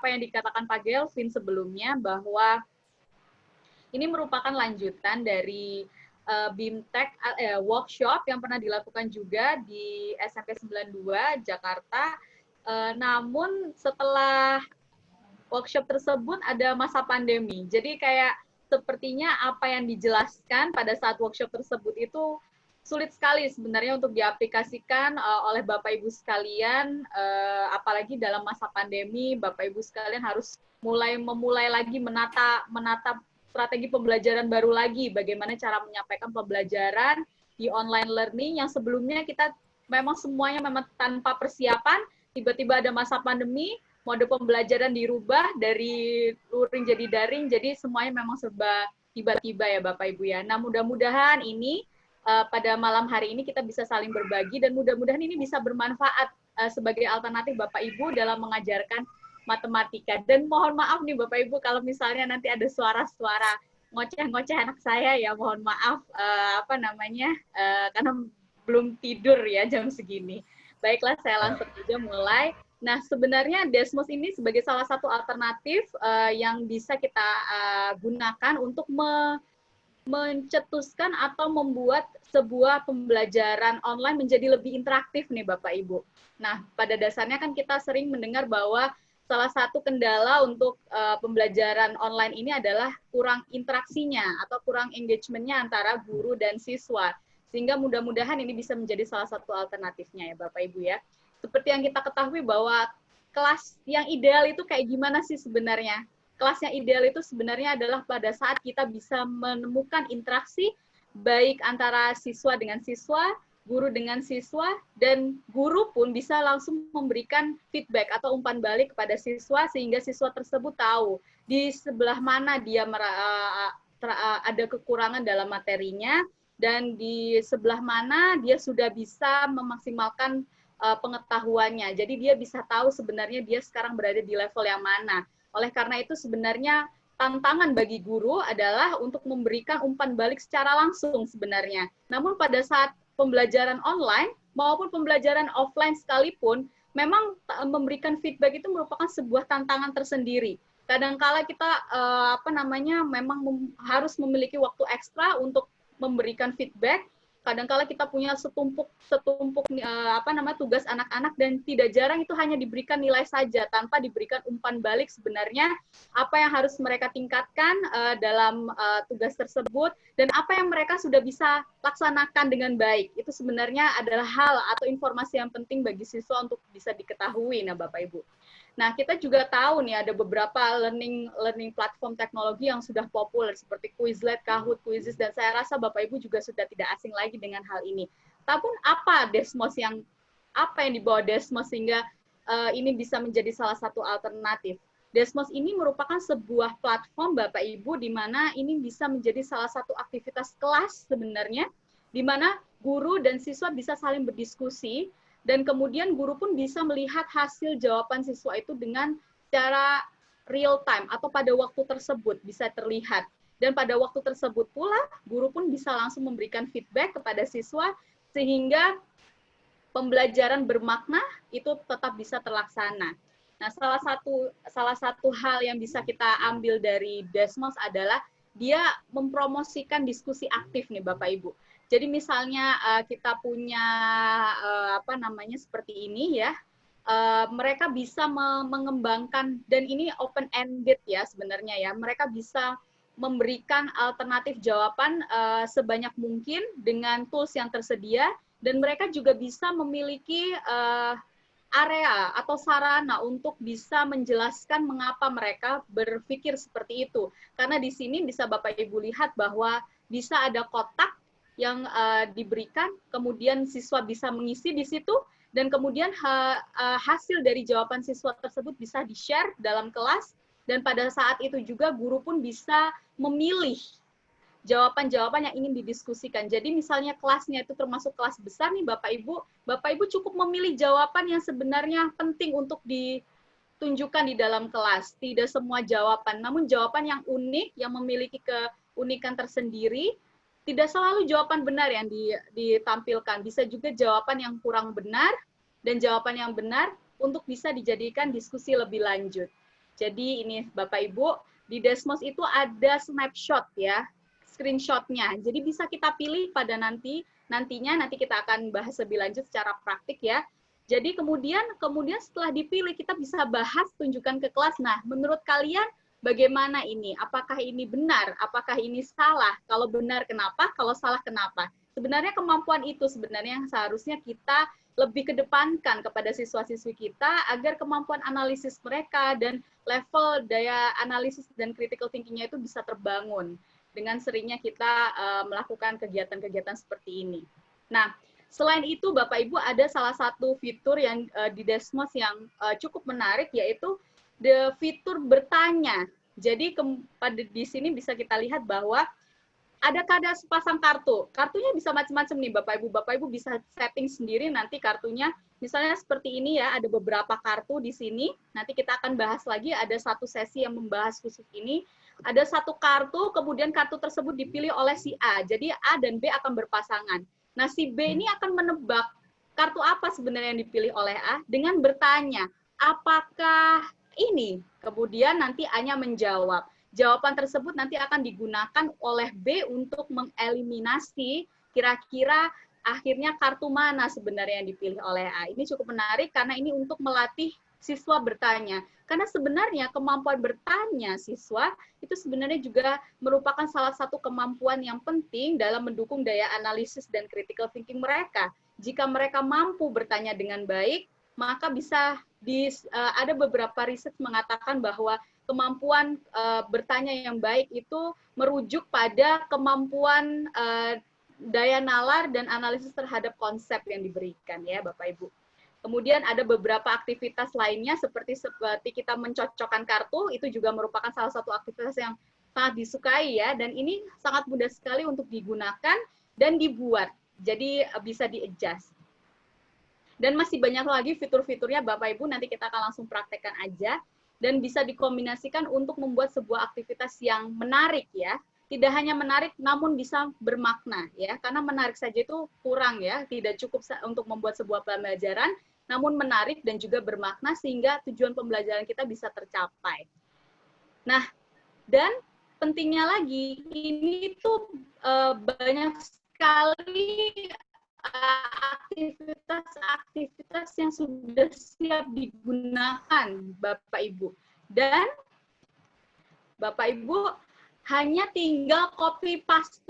apa yang dikatakan Pak Gelvin sebelumnya, bahwa ini merupakan lanjutan dari BIMTEK workshop yang pernah dilakukan juga di SMP 92 Jakarta. Namun setelah workshop tersebut ada masa pandemi. Jadi kayak sepertinya apa yang dijelaskan pada saat workshop tersebut itu sulit sekali sebenarnya untuk diaplikasikan oleh Bapak Ibu sekalian, apalagi dalam masa pandemi. Bapak Ibu sekalian harus memulai lagi menata strategi pembelajaran baru lagi, bagaimana cara menyampaikan pembelajaran di online learning yang sebelumnya kita memang semuanya memang tanpa persiapan, tiba-tiba ada masa pandemi, mode pembelajaran dirubah dari luring jadi daring, jadi semuanya memang serba tiba-tiba ya Bapak Ibu ya. Nah mudah-mudahan ini pada malam hari ini kita bisa saling berbagi dan mudah-mudahan ini bisa bermanfaat sebagai alternatif Bapak Ibu dalam mengajarkan matematika. Dan mohon maaf nih Bapak Ibu kalau misalnya nanti ada suara-suara ngoceh-ngoceh anak saya ya, mohon maaf karena belum tidur ya jam segini. Baiklah, saya langsung aja mulai. Nah, sebenarnya Desmos ini sebagai salah satu alternatif yang bisa kita gunakan untuk mencetuskan atau membuat sebuah pembelajaran online menjadi lebih interaktif nih Bapak Ibu. Nah, pada dasarnya kan kita sering mendengar bahwa salah satu kendala untuk pembelajaran online ini adalah kurang interaksinya atau kurang engagement-nya antara guru dan siswa. Sehingga mudah-mudahan ini bisa menjadi salah satu alternatifnya ya Bapak Ibu ya. Seperti yang kita ketahui bahwa kelas yang ideal itu kayak gimana sih sebenarnya? Kelas yang ideal itu sebenarnya adalah pada saat kita bisa menemukan interaksi baik antara siswa dengan siswa, guru dengan siswa, dan guru pun bisa langsung memberikan feedback atau umpan balik kepada siswa sehingga siswa tersebut tahu di sebelah mana dia ada kekurangan dalam materinya dan di sebelah mana dia sudah bisa memaksimalkan pengetahuannya. Jadi dia bisa tahu sebenarnya dia sekarang berada di level yang mana. Oleh karena itu sebenarnya tantangan bagi guru adalah untuk memberikan umpan balik secara langsung sebenarnya. Namun pada saat pembelajaran online maupun pembelajaran offline sekalipun, memang memberikan feedback itu merupakan sebuah tantangan tersendiri. Kadangkala kita memang harus memiliki waktu ekstra untuk memberikan feedback. Kadangkala kita punya setumpuk tugas anak-anak dan tidak jarang itu hanya diberikan nilai saja tanpa diberikan umpan balik sebenarnya apa yang harus mereka tingkatkan dalam tugas tersebut dan apa yang mereka sudah bisa laksanakan dengan baik. Itu sebenarnya adalah hal atau informasi yang penting bagi siswa untuk bisa diketahui, nah Bapak Ibu. Nah, kita juga tahu nih ada beberapa learning platform teknologi yang sudah populer seperti Quizlet, Kahoot, Quizizz, dan saya rasa Bapak Ibu juga sudah tidak asing lagi dengan hal ini. Tapi apa yang dibawa Desmos sehingga ini bisa menjadi salah satu alternatif? Desmos ini merupakan sebuah platform Bapak Ibu di mana ini bisa menjadi salah satu aktivitas kelas sebenarnya, di mana guru dan siswa bisa saling berdiskusi dan kemudian guru pun bisa melihat hasil jawaban siswa itu dengan secara real time atau pada waktu tersebut bisa terlihat. Dan pada waktu tersebut pula, guru pun bisa langsung memberikan feedback kepada siswa sehingga pembelajaran bermakna itu tetap bisa terlaksana. Nah, salah satu hal yang bisa kita ambil dari Desmos adalah dia mempromosikan diskusi aktif nih Bapak Ibu. Jadi misalnya kita punya seperti ini ya, mereka bisa mengembangkan dan ini open ended ya sebenarnya ya. Mereka bisa memberikan alternatif jawaban sebanyak mungkin dengan tools yang tersedia dan mereka juga bisa memiliki area atau sarana untuk bisa menjelaskan mengapa mereka berpikir seperti itu. Karena di sini bisa Bapak Ibu lihat bahwa bisa ada kotak yang diberikan, kemudian siswa bisa mengisi di situ, dan kemudian hasil dari jawaban siswa tersebut bisa di-share dalam kelas, dan pada saat itu juga guru pun bisa memilih jawaban-jawaban yang ingin didiskusikan. Jadi misalnya kelasnya itu termasuk kelas besar nih Bapak Ibu cukup memilih jawaban yang sebenarnya penting untuk ditunjukkan di dalam kelas. Tidak semua jawaban, namun jawaban yang unik, yang memiliki keunikan tersendiri, tidak selalu jawaban benar yang ditampilkan. Bisa juga jawaban yang kurang benar dan jawaban yang benar untuk bisa dijadikan diskusi lebih lanjut. Jadi ini Bapak Ibu, di Desmos itu ada snapshot ya, screenshotnya. Jadi bisa kita pilih pada nantinya kita akan bahas lebih lanjut secara praktik ya. Jadi kemudian setelah dipilih kita bisa bahas, tunjukkan ke kelas. Nah, menurut kalian bagaimana ini? Apakah ini benar? Apakah ini salah? Kalau benar kenapa? Kalau salah kenapa? Sebenarnya kemampuan itu sebenarnya yang seharusnya kita lebih kedepankan kepada siswa-siswi kita agar kemampuan analisis mereka dan level daya analisis dan critical thinking-nya itu bisa terbangun dengan seringnya kita melakukan kegiatan-kegiatan seperti ini. Nah, selain itu Bapak Ibu ada salah satu fitur yang di Desmos yang cukup menarik, yaitu fitur bertanya. Jadi di sini bisa kita lihat bahwa ada sepasang kartu. Kartunya bisa macam-macam nih Bapak Ibu. Bapak Ibu bisa setting sendiri nanti kartunya. Misalnya seperti ini ya, ada beberapa kartu di sini. Nanti kita akan bahas lagi, ada satu sesi yang membahas khusus ini. Ada satu kartu, kemudian kartu tersebut dipilih oleh si A. Jadi A dan B akan berpasangan. Nah, si B ini akan menebak kartu apa sebenarnya yang dipilih oleh A dengan bertanya, apakah ini? Kemudian nanti A-nya menjawab. Jawaban tersebut nanti akan digunakan oleh B untuk mengeliminasi kira-kira akhirnya kartu mana sebenarnya yang dipilih oleh A. Ini cukup menarik karena ini untuk melatih siswa bertanya. Karena sebenarnya kemampuan bertanya siswa itu sebenarnya juga merupakan salah satu kemampuan yang penting dalam mendukung daya analisis dan critical thinking mereka. Jika mereka mampu bertanya dengan baik, maka bisa ada beberapa riset mengatakan bahwa kemampuan bertanya yang baik itu merujuk pada kemampuan daya nalar dan analisis terhadap konsep yang diberikan ya Bapak Ibu. Kemudian ada beberapa aktivitas lainnya seperti kita mencocokkan kartu, itu juga merupakan salah satu aktivitas yang sangat disukai ya, dan ini sangat mudah sekali untuk digunakan dan dibuat. Jadi bisa di-adjust. Dan masih banyak lagi fitur-fiturnya Bapak Ibu, nanti kita akan langsung praktekkan aja. Dan bisa dikombinasikan untuk membuat sebuah aktivitas yang menarik ya. Tidak hanya menarik, namun bisa bermakna ya. Karena menarik saja itu kurang ya, tidak cukup untuk membuat sebuah pembelajaran, namun menarik dan juga bermakna sehingga tujuan pembelajaran kita bisa tercapai. Nah, dan pentingnya lagi, ini tuh banyak sekali aktivitas-aktivitas yang sudah siap digunakan Bapak Ibu. Dan Bapak Ibu hanya tinggal copy paste,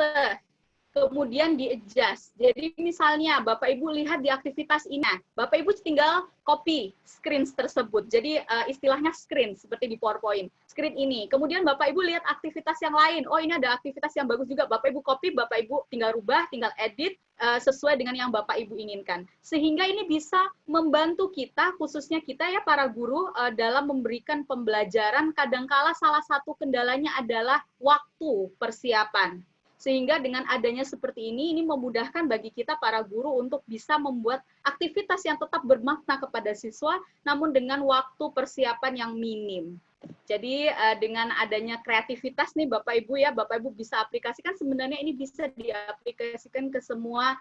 kemudian di-adjust. Jadi misalnya Bapak Ibu lihat di aktivitas ini, Bapak Ibu tinggal copy screen tersebut. Jadi istilahnya screen, seperti di PowerPoint. Screen ini. Kemudian Bapak Ibu lihat aktivitas yang lain. Oh, ini ada aktivitas yang bagus juga. Bapak Ibu copy, Bapak Ibu tinggal rubah, tinggal edit, sesuai dengan yang Bapak Ibu inginkan. Sehingga ini bisa membantu kita, khususnya kita ya para guru, dalam memberikan pembelajaran. Kadangkala salah satu kendalanya adalah waktu persiapan. Sehingga dengan adanya seperti ini memudahkan bagi kita para guru untuk bisa membuat aktivitas yang tetap bermakna kepada siswa, namun dengan waktu persiapan yang minim. Jadi dengan adanya kreativitas nih Bapak Ibu ya, Bapak Ibu bisa aplikasikan, sebenarnya ini bisa diaplikasikan ke semua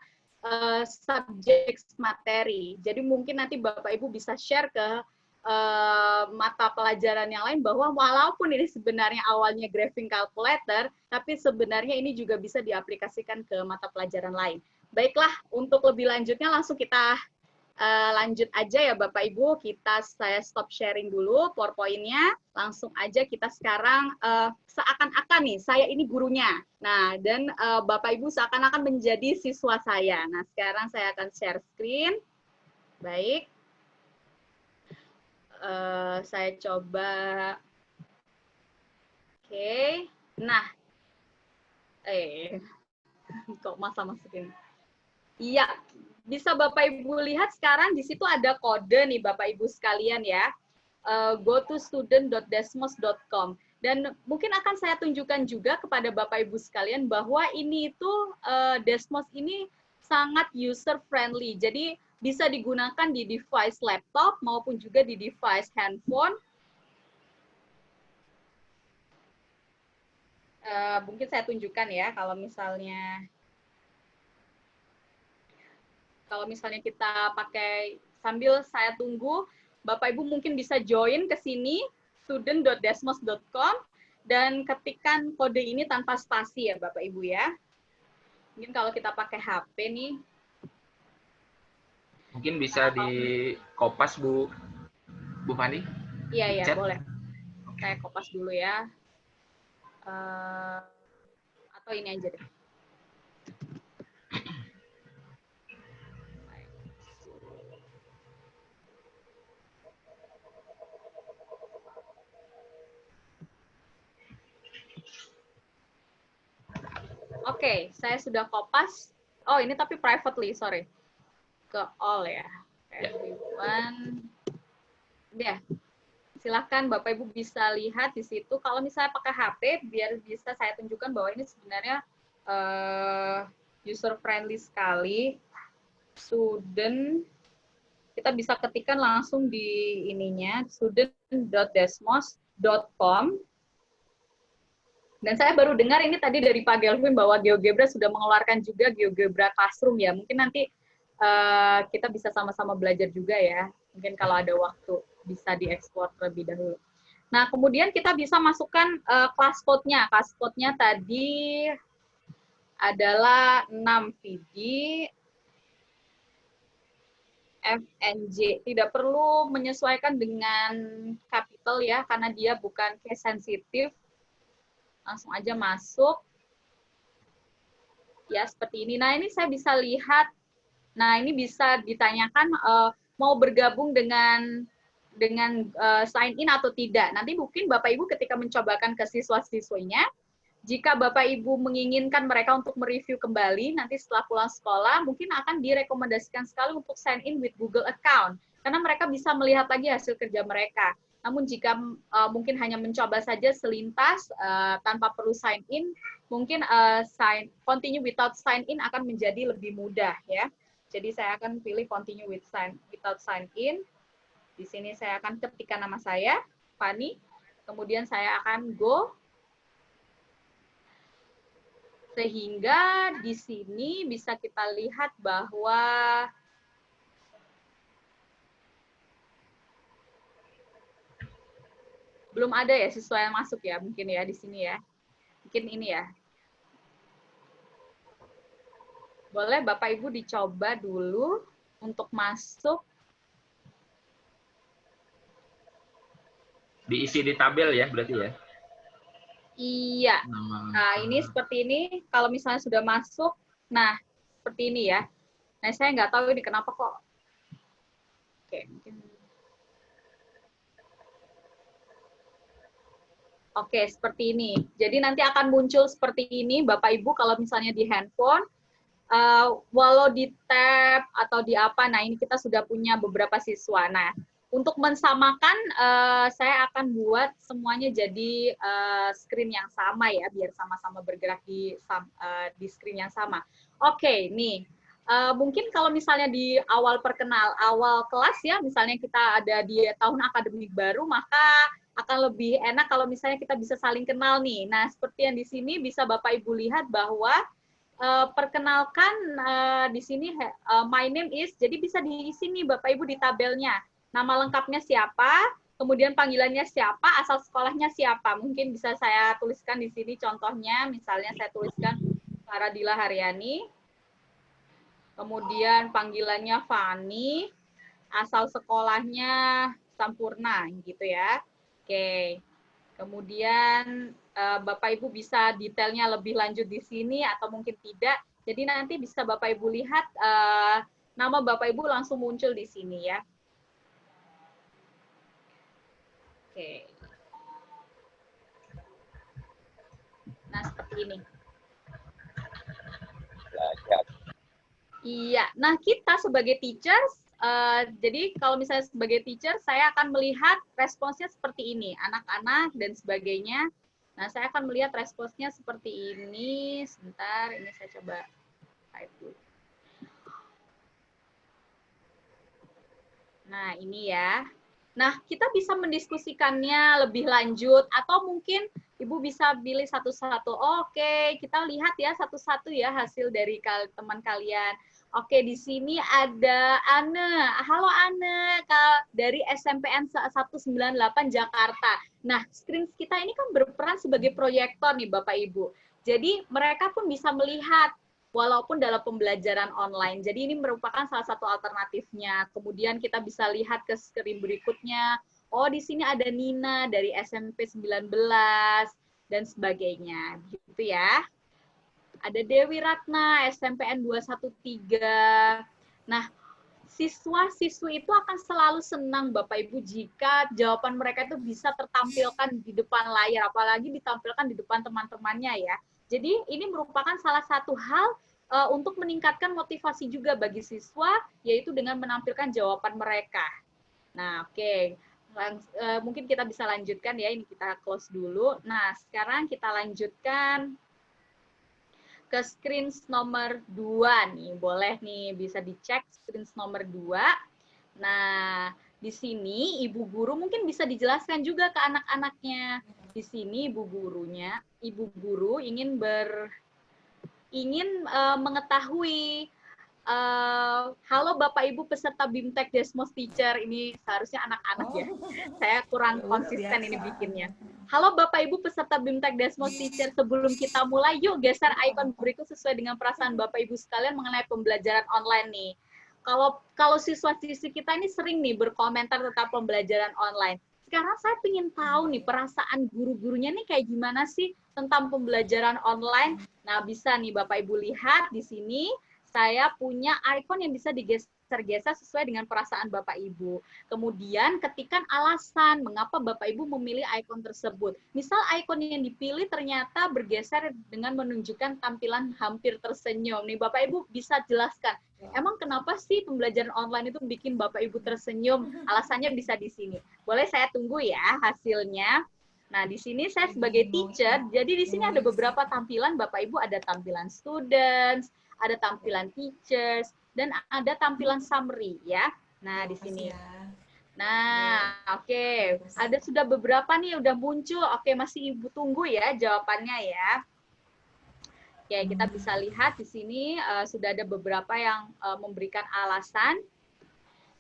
subjek materi. Jadi mungkin nanti Bapak Ibu bisa share ke mata pelajaran yang lain bahwa walaupun ini sebenarnya awalnya graphing calculator, tapi sebenarnya ini juga bisa diaplikasikan ke mata pelajaran lain. Baiklah, untuk lebih lanjutnya langsung kita lanjut aja ya Bapak Ibu, saya stop sharing dulu PowerPoint-nya, langsung aja kita sekarang seakan-akan nih, saya ini gurunya. Nah, dan Bapak Ibu seakan-akan menjadi siswa saya. Nah, sekarang saya akan share screen. Baik. Saya coba. Oke. Nah. Kok masukin? Iya. Bisa Bapak Ibu lihat sekarang di situ ada kode nih Bapak Ibu sekalian ya. Go to student.desmos.com. Dan mungkin akan saya tunjukkan juga kepada Bapak Ibu sekalian bahwa ini itu Desmos ini sangat user friendly. Jadi bisa digunakan di device laptop maupun juga di device handphone. Mungkin saya tunjukkan ya, kalau misalnya kita pakai, sambil saya tunggu, Bapak Ibu mungkin bisa join ke sini. student.desmos.com dan ketikkan kode ini tanpa spasi ya Bapak Ibu ya. Mungkin kalau kita pakai HP nih. Mungkin bisa di kopas Bu Fani? Iya, boleh. Saya kopas dulu ya. Atau ini aja deh. Oke, saya sudah kopas. Oh, ini tapi privately, sorry. Ke all ya. Everyone. Ya, silahkan Bapak Ibu bisa lihat di situ. Kalau misalnya pakai HP, biar bisa saya tunjukkan bahwa ini sebenarnya user friendly sekali. Student, kita bisa ketikkan langsung di ininya, student.desmos.com. Dan saya baru dengar ini tadi dari Pak Gelvin bahwa GeoGebra sudah mengeluarkan juga GeoGebra Classroom ya. Mungkin nanti kita bisa sama-sama belajar juga ya. Mungkin kalau ada waktu bisa dieksplor terlebih dahulu. Nah, kemudian kita bisa masukkan class code-nya. Class code-nya tadi adalah 6 VD FNJ. Tidak perlu menyesuaikan dengan capital ya, karena dia bukan case sensitif. Langsung aja masuk. Ya, seperti ini. Nah, ini saya bisa lihat. Nah, ini bisa ditanyakan mau bergabung dengan sign in atau tidak. Nanti mungkin Bapak Ibu ketika mencobakan ke siswa-siswinya, jika Bapak Ibu menginginkan mereka untuk mereview kembali, nanti setelah pulang sekolah, mungkin akan direkomendasikan sekali untuk sign in with Google account. Karena mereka bisa melihat lagi hasil kerja mereka. Namun jika mungkin hanya mencoba saja selintas tanpa perlu sign in, mungkin continue without sign in akan menjadi lebih mudah ya. Jadi saya akan pilih continue without sign in. Di sini saya akan ketikkan nama saya, Fani. Kemudian saya akan go. Sehingga di sini bisa kita lihat bahwa belum ada ya siswa yang masuk ya, mungkin ya di sini ya. Mungkin ini ya. Boleh Bapak Ibu dicoba dulu untuk masuk. Diisi di tabel ya berarti ya? Iya. Nah, ini seperti ini. Kalau misalnya sudah masuk, nah seperti ini ya. Nah, saya nggak tahu ini kenapa kok. Oke, mungkin. Oke, seperti ini. Jadi nanti akan muncul seperti ini, Bapak Ibu, kalau misalnya di handphone, walau di tab atau di apa, nah ini kita sudah punya beberapa siswa. Nah, untuk mensamakan, saya akan buat semuanya jadi screen yang sama ya, biar sama-sama bergerak di screen yang sama. Oke, nih. Mungkin kalau misalnya di awal kelas ya, misalnya kita ada di tahun akademik baru, maka akan lebih enak kalau misalnya kita bisa saling kenal nih. Nah, seperti yang di sini bisa Bapak Ibu lihat bahwa perkenalkan di sini my name is, jadi bisa diisi nih Bapak Ibu di tabelnya. Nama lengkapnya siapa, kemudian panggilannya siapa, asal sekolahnya siapa. Mungkin bisa saya tuliskan di sini contohnya, misalnya saya tuliskan Faradila Haryani, kemudian panggilannya Fani, asal sekolahnya Sampurna, gitu ya. Oke, kemudian Bapak Ibu bisa detailnya lebih lanjut di sini atau mungkin tidak. Jadi nanti bisa Bapak Ibu lihat nama Bapak Ibu langsung muncul di sini ya. Oke. Nah, seperti ini. Iya, nah kita sebagai teachers, jadi kalau misalnya sebagai teacher, saya akan melihat responsnya seperti ini, anak-anak dan sebagainya. Nah, saya akan melihat responsnya seperti ini. Sebentar, ini saya coba type dulu. Nah, ini ya. Nah, kita bisa mendiskusikannya lebih lanjut, atau mungkin Ibu bisa pilih satu-satu. Oke, kita lihat ya satu-satu ya hasil dari teman kalian. Oke, di sini ada Ane. Halo Ane, dari SMPN 198 Jakarta. Nah, screen kita ini kan berperan sebagai proyektor nih Bapak Ibu. Jadi mereka pun bisa melihat walaupun dalam pembelajaran online. Jadi ini merupakan salah satu alternatifnya. Kemudian kita bisa lihat ke screen berikutnya. Oh, di sini ada Nina dari SMP 19 dan sebagainya. Gitu ya. Ada Dewi Ratna, SMPN 213. Nah, siswa-siswi itu akan selalu senang Bapak Ibu jika jawaban mereka itu bisa tertampilkan di depan layar, apalagi ditampilkan di depan teman-temannya ya. Jadi ini merupakan salah satu hal untuk meningkatkan motivasi juga bagi siswa, yaitu dengan menampilkan jawaban mereka. Nah, oke. Mungkin kita bisa lanjutkan ya, ini kita close dulu. Nah, sekarang kita lanjutkan ke screen nomor 2 nih. Boleh nih, bisa dicek screen nomor 2. Nah, di sini ibu guru mungkin bisa dijelaskan juga ke anak-anaknya. Di sini ibu guru ingin mengetahui halo Bapak Ibu peserta BIMTEK Desmos Teacher, ini seharusnya anak-anak ya. Saya kurang konsisten ini bikinnya. Halo Bapak Ibu peserta BIMTEK Desmos Teacher, sebelum kita mulai yuk geser icon berikut sesuai dengan perasaan Bapak Ibu sekalian mengenai pembelajaran online nih. Kalau siswa-siswi kita ini sering nih berkomentar tentang pembelajaran online. Sekarang saya ingin tahu nih perasaan guru-gurunya nih kayak gimana sih tentang pembelajaran online. Nah, bisa nih Bapak Ibu lihat di sini saya punya icon yang bisa digeser-geser sesuai dengan perasaan Bapak Ibu. Kemudian ketikkan alasan mengapa Bapak Ibu memilih icon tersebut. Misal icon yang dipilih ternyata bergeser dengan menunjukkan tampilan hampir tersenyum. Nih Bapak Ibu bisa jelaskan, emang kenapa sih pembelajaran online itu bikin Bapak Ibu tersenyum? Alasannya bisa di sini. Boleh saya tunggu ya hasilnya. Nah, di sini saya sebagai teacher, jadi di sini ada beberapa tampilan Bapak Ibu, ada tampilan students, ada tampilan teachers, dan ada tampilan summary ya. Nah, di sini. Nah, oke. Ada sudah beberapa nih udah muncul. Oke, masih Ibu tunggu ya jawabannya ya. Oke, kita bisa lihat di sini sudah ada beberapa yang memberikan alasan.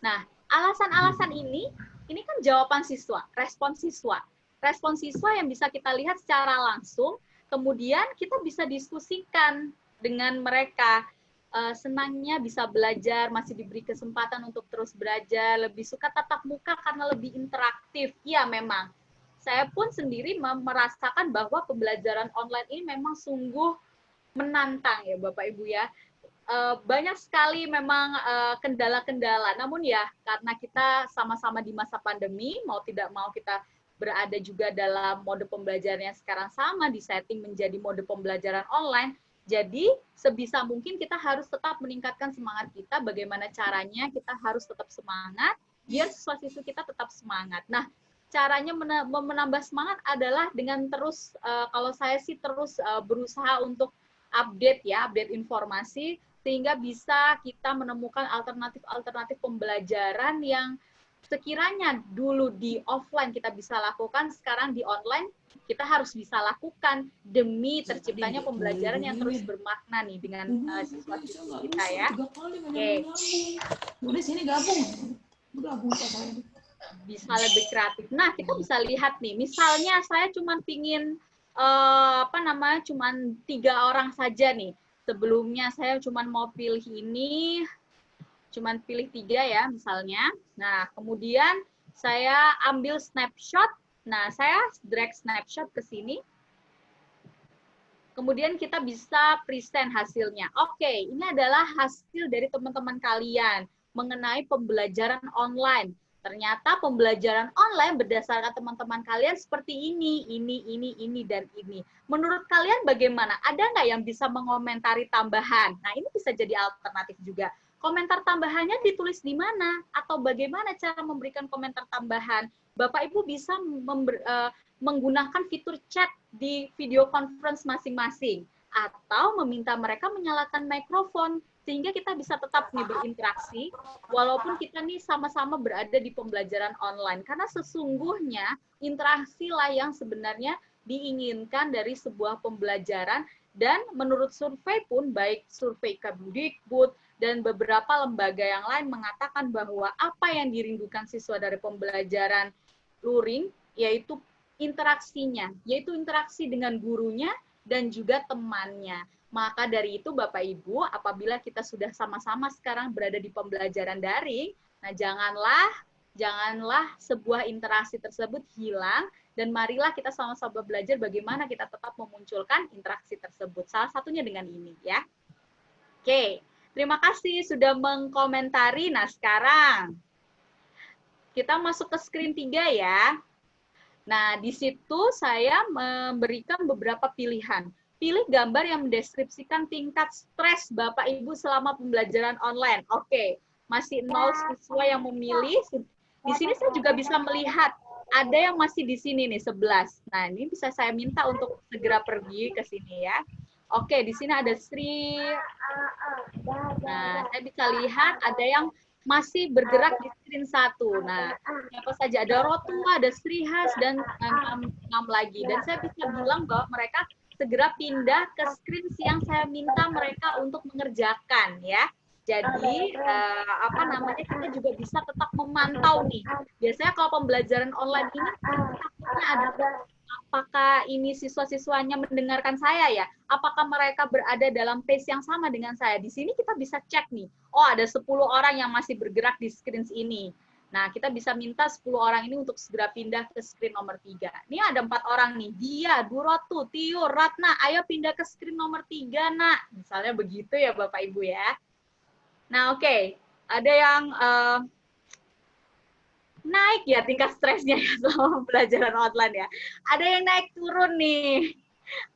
Nah, alasan-alasan ini kan jawaban siswa, respon siswa. Respon siswa yang bisa kita lihat secara langsung, kemudian kita bisa diskusikan dengan mereka. Senangnya bisa belajar, masih diberi kesempatan untuk terus belajar, lebih suka tatap muka karena lebih interaktif. Iya, memang. Saya pun sendiri merasakan bahwa pembelajaran online ini memang sungguh menantang ya Bapak Ibu ya. Banyak sekali memang kendala-kendala. Namun ya karena kita sama-sama di masa pandemi, mau tidak mau kita berada juga dalam mode pembelajaran yang sekarang sama, disetting menjadi mode pembelajaran online. Jadi sebisa mungkin kita harus tetap meningkatkan semangat kita. Bagaimana caranya kita harus tetap semangat, biar siswa-siswi kita tetap semangat. Nah, caranya menambah semangat adalah dengan terus, kalau saya sih terus berusaha untuk update ya, update informasi, sehingga bisa kita menemukan alternatif-alternatif pembelajaran yang sekiranya dulu di offline kita bisa lakukan, sekarang di online kita harus bisa lakukan demi terciptanya pembelajaran yang terus bermakna nih dengan siswa-siswi kita ya. Oke. Udah sini gabung. Bisa lebih kreatif. Nah, kita bisa lihat nih, misalnya saya cuma pingin cuman 3 orang saja nih. Sebelumnya saya cuma mau pilih ini, cuman pilih 3 ya misalnya. Nah, kemudian saya ambil snapshot. Nah, saya drag snapshot ke sini. Kemudian kita bisa present hasilnya. Oke, ini adalah hasil dari teman-teman kalian mengenai pembelajaran online. Ternyata pembelajaran online berdasarkan teman-teman kalian seperti ini, dan ini. Menurut kalian bagaimana? Ada nggak yang bisa mengomentari tambahan? Nah, ini bisa jadi alternatif juga. Komentar tambahannya ditulis di mana? Atau bagaimana cara memberikan komentar tambahan? Bapak Ibu bisa menggunakan fitur chat di video conference masing-masing. Atau meminta mereka menyalakan mikrofon sehingga kita bisa tetap nih berinteraksi walaupun kita nih sama-sama berada di pembelajaran online, karena sesungguhnya interaksi lah yang sebenarnya diinginkan dari sebuah pembelajaran. Dan menurut survei pun, baik survei Kemdikbud, dan beberapa lembaga yang lain mengatakan bahwa apa yang dirindukan siswa dari pembelajaran luring yaitu interaksinya, yaitu interaksi dengan gurunya dan juga temannya. Maka dari itu Bapak Ibu, apabila kita sudah sama-sama sekarang berada di pembelajaran daring, nah janganlah sebuah interaksi tersebut hilang, dan marilah kita sama-sama belajar bagaimana kita tetap memunculkan interaksi tersebut. Salah satunya dengan ini ya. Oke, terima kasih sudah mengkomentari. Nah, sekarang kita masuk ke screen 3 ya. Nah, di situ saya memberikan beberapa pilihan. Pilih gambar yang mendeskripsikan tingkat stres Bapak Ibu selama pembelajaran online. Oke, masih 0 siswa yang memilih. Di sini saya juga bisa melihat ada yang masih di sini nih 11. Nah, ini bisa saya minta untuk segera pergi ke sini ya. Oke, di sini ada Sri. Nah, saya bisa lihat ada yang masih bergerak di screen 1. Nah, siapa saja? Ada Rotua, ada Srihas, dan 6 lagi. Dan saya bisa bilang bahwa mereka segera pindah ke screen yang saya minta mereka untuk mengerjakan ya. Jadi kita juga bisa tetap memantau nih. Biasanya kalau pembelajaran online ini takutnya ada apakah ini siswa-siswanya mendengarkan saya ya? Apakah mereka berada dalam pace yang sama dengan saya? Di sini kita bisa cek nih. Oh, ada 10 orang yang masih bergerak di screen ini. Nah, kita bisa minta 10 orang ini untuk segera pindah ke screen nomor 3. Ini ada 4 orang nih. Dia, Durotu, Tio, Ratna, ayo pindah ke screen nomor 3, nak. Misalnya begitu ya Bapak Ibu ya. Nah, oke. Ada yang naik ya tingkat stresnya ya selama pembelajaran online ya. Ada yang naik turun nih.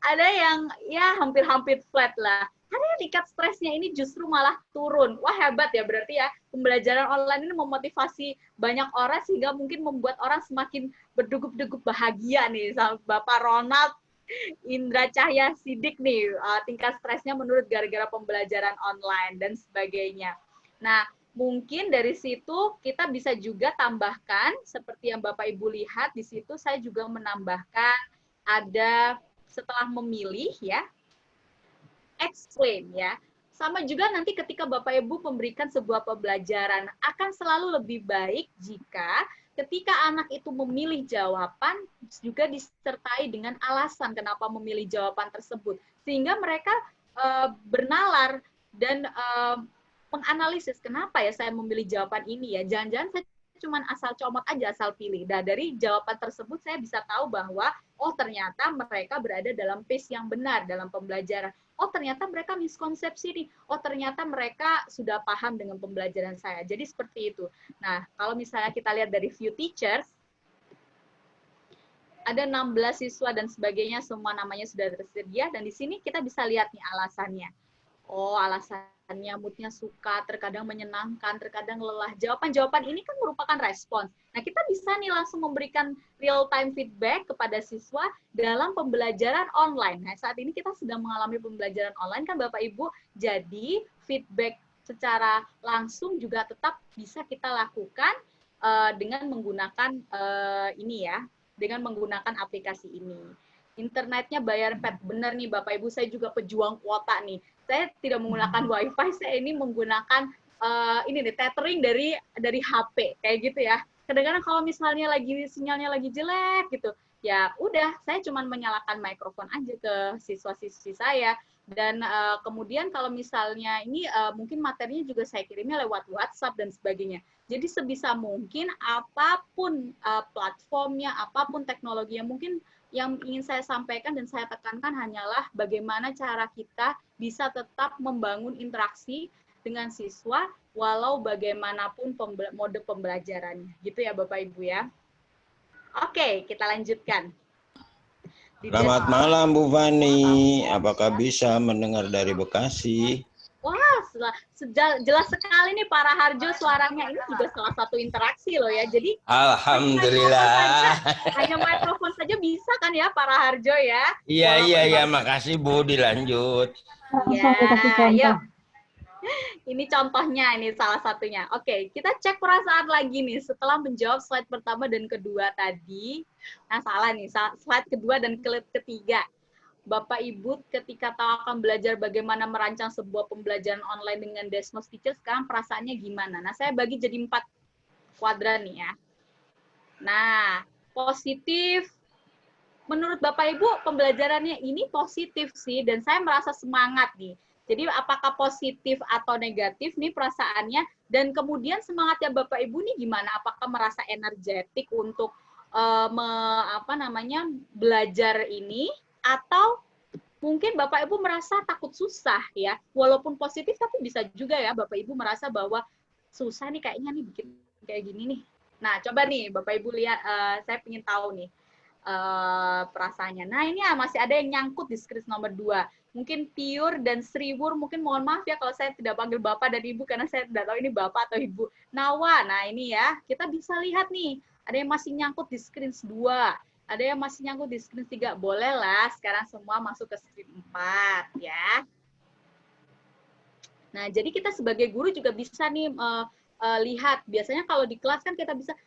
Ada yang ya hampir-hampir flat lah. Ada yang tingkat stresnya ini justru malah turun. Wah, hebat ya berarti ya. Pembelajaran online ini memotivasi banyak orang sehingga mungkin membuat orang semakin berdegup-degup bahagia nih. Sama Bapak Ronald Indra Cahya Sidik nih, tingkat stresnya menurut gara-gara pembelajaran online dan sebagainya. Nah, mungkin dari situ kita bisa juga tambahkan, seperti yang Bapak Ibu lihat, di situ saya juga menambahkan ada setelah memilih ya, explain ya. Sama juga nanti ketika Bapak Ibu memberikan sebuah pembelajaran, akan selalu lebih baik jika ketika anak itu memilih jawaban, juga disertai dengan alasan kenapa memilih jawaban tersebut. Sehingga mereka bernalar dan menganalisis, kenapa ya saya memilih jawaban ini ya. Jangan-jangan saya cuma asal comot aja, asal pilih. Nah, dari jawaban tersebut saya bisa tahu bahwa, oh ternyata mereka berada dalam pace yang benar dalam pembelajaran. Oh ternyata mereka miskonsepsi nih. Oh ternyata mereka sudah paham dengan pembelajaran saya. Jadi seperti itu. Nah, kalau misalnya kita lihat dari view teachers, ada 16 siswa dan sebagainya, semua namanya sudah tersedia. Dan di sini kita bisa lihat nih alasannya. Oh, alasannya moodnya suka, terkadang menyenangkan, terkadang lelah. Jawaban-jawaban ini kan merupakan respons. Nah, kita bisa nih langsung memberikan real-time feedback kepada siswa dalam pembelajaran online. Nah, saat ini kita sedang mengalami pembelajaran online kan Bapak Ibu, jadi feedback secara langsung juga tetap bisa kita lakukan dengan menggunakan ini ya, dengan menggunakan aplikasi ini. Internetnya bayar pet, benar nih Bapak Ibu, saya juga pejuang kuota nih. Saya tidak menggunakan WiFi, saya ini menggunakan ini nih tethering dari HP kayak gitu ya. Kadang-kadang kalau misalnya sinyalnya lagi jelek gitu, ya udah saya cuma menyalakan mikrofon aja ke siswa-siswi saya. Dan kemudian kalau misalnya ini mungkin materinya juga saya kirimnya lewat WhatsApp dan sebagainya. Jadi sebisa mungkin apapun platformnya, apapun teknologinya, mungkin yang ingin saya sampaikan dan saya tekankan hanyalah bagaimana cara kita bisa tetap membangun interaksi dengan siswa walau bagaimanapun mode pembelajarannya. Gitu ya Bapak Ibu ya. Oke, kita lanjutkan. Selamat malam Bu Fani, apakah bisa mendengar dari Bekasi? Wah, jelas sekali nih Pak Raharjo suaranya. Ini juga salah satu interaksi loh ya. Jadi alhamdulillah. Hanya mikrofon saja bisa kan ya Pak Raharjo ya? Iya, makasih Bu, dilanjut. Ya. Ini contohnya, ini salah satunya. Oke, kita cek perasaan lagi nih setelah menjawab slide pertama dan kedua tadi. Nah, salah nih, slide kedua dan ketiga. Bapak Ibu ketika tahu akan belajar bagaimana merancang sebuah pembelajaran online dengan Desmos Teacher, sekarang perasaannya gimana? Nah, saya bagi jadi 4 kuadran nih ya. Nah, positif. Menurut Bapak Ibu, pembelajarannya ini positif sih, dan saya merasa semangat nih. Jadi apakah positif atau negatif nih perasaannya, dan kemudian semangatnya Bapak Ibu nih gimana? Apakah merasa energetik untuk belajar ini, atau mungkin Bapak Ibu merasa takut susah ya, walaupun positif tapi bisa juga ya Bapak Ibu merasa bahwa susah nih kayaknya nih bikin kayak gini nih. Nah coba nih Bapak Ibu lihat, saya ingin tahu nih perasaannya. Nah ini masih ada yang nyangkut di screen nomor 2. Mungkin Tiur dan Sriwur, mungkin mohon maaf ya kalau saya tidak panggil Bapak dan Ibu karena saya tidak tahu ini Bapak atau Ibu. Nawa, nah ini ya, kita bisa lihat nih, ada yang masih nyangkut di screen 2, ada yang masih nyangkut di screen 3. Boleh lah, sekarang semua masuk ke screen 4 ya. Nah, jadi kita sebagai guru juga bisa nih lihat, biasanya kalau di kelas kan kita bisa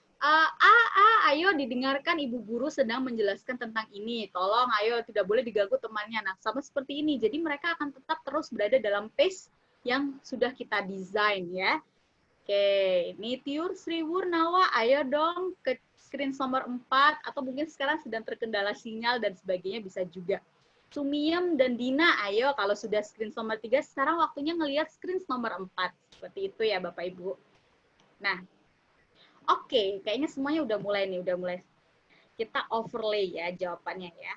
ayo didengarkan ibu guru sedang menjelaskan tentang ini. Tolong, ayo, tidak boleh diganggu temannya. Nah, sama seperti ini. Jadi mereka akan tetap terus berada dalam pace yang sudah kita desain ya. Oke, ini Tiur, Sriwur, Nawa, ayo dong ke screen nomor 4, atau mungkin sekarang sedang terkendala sinyal dan sebagainya bisa juga. Sumiem dan Dina, ayo kalau sudah screen nomor 3, sekarang waktunya ngelihat screen nomor 4. Seperti itu ya Bapak Ibu. Nah, oke, kayaknya semuanya udah mulai nih, udah mulai. Kita overlay ya jawabannya ya.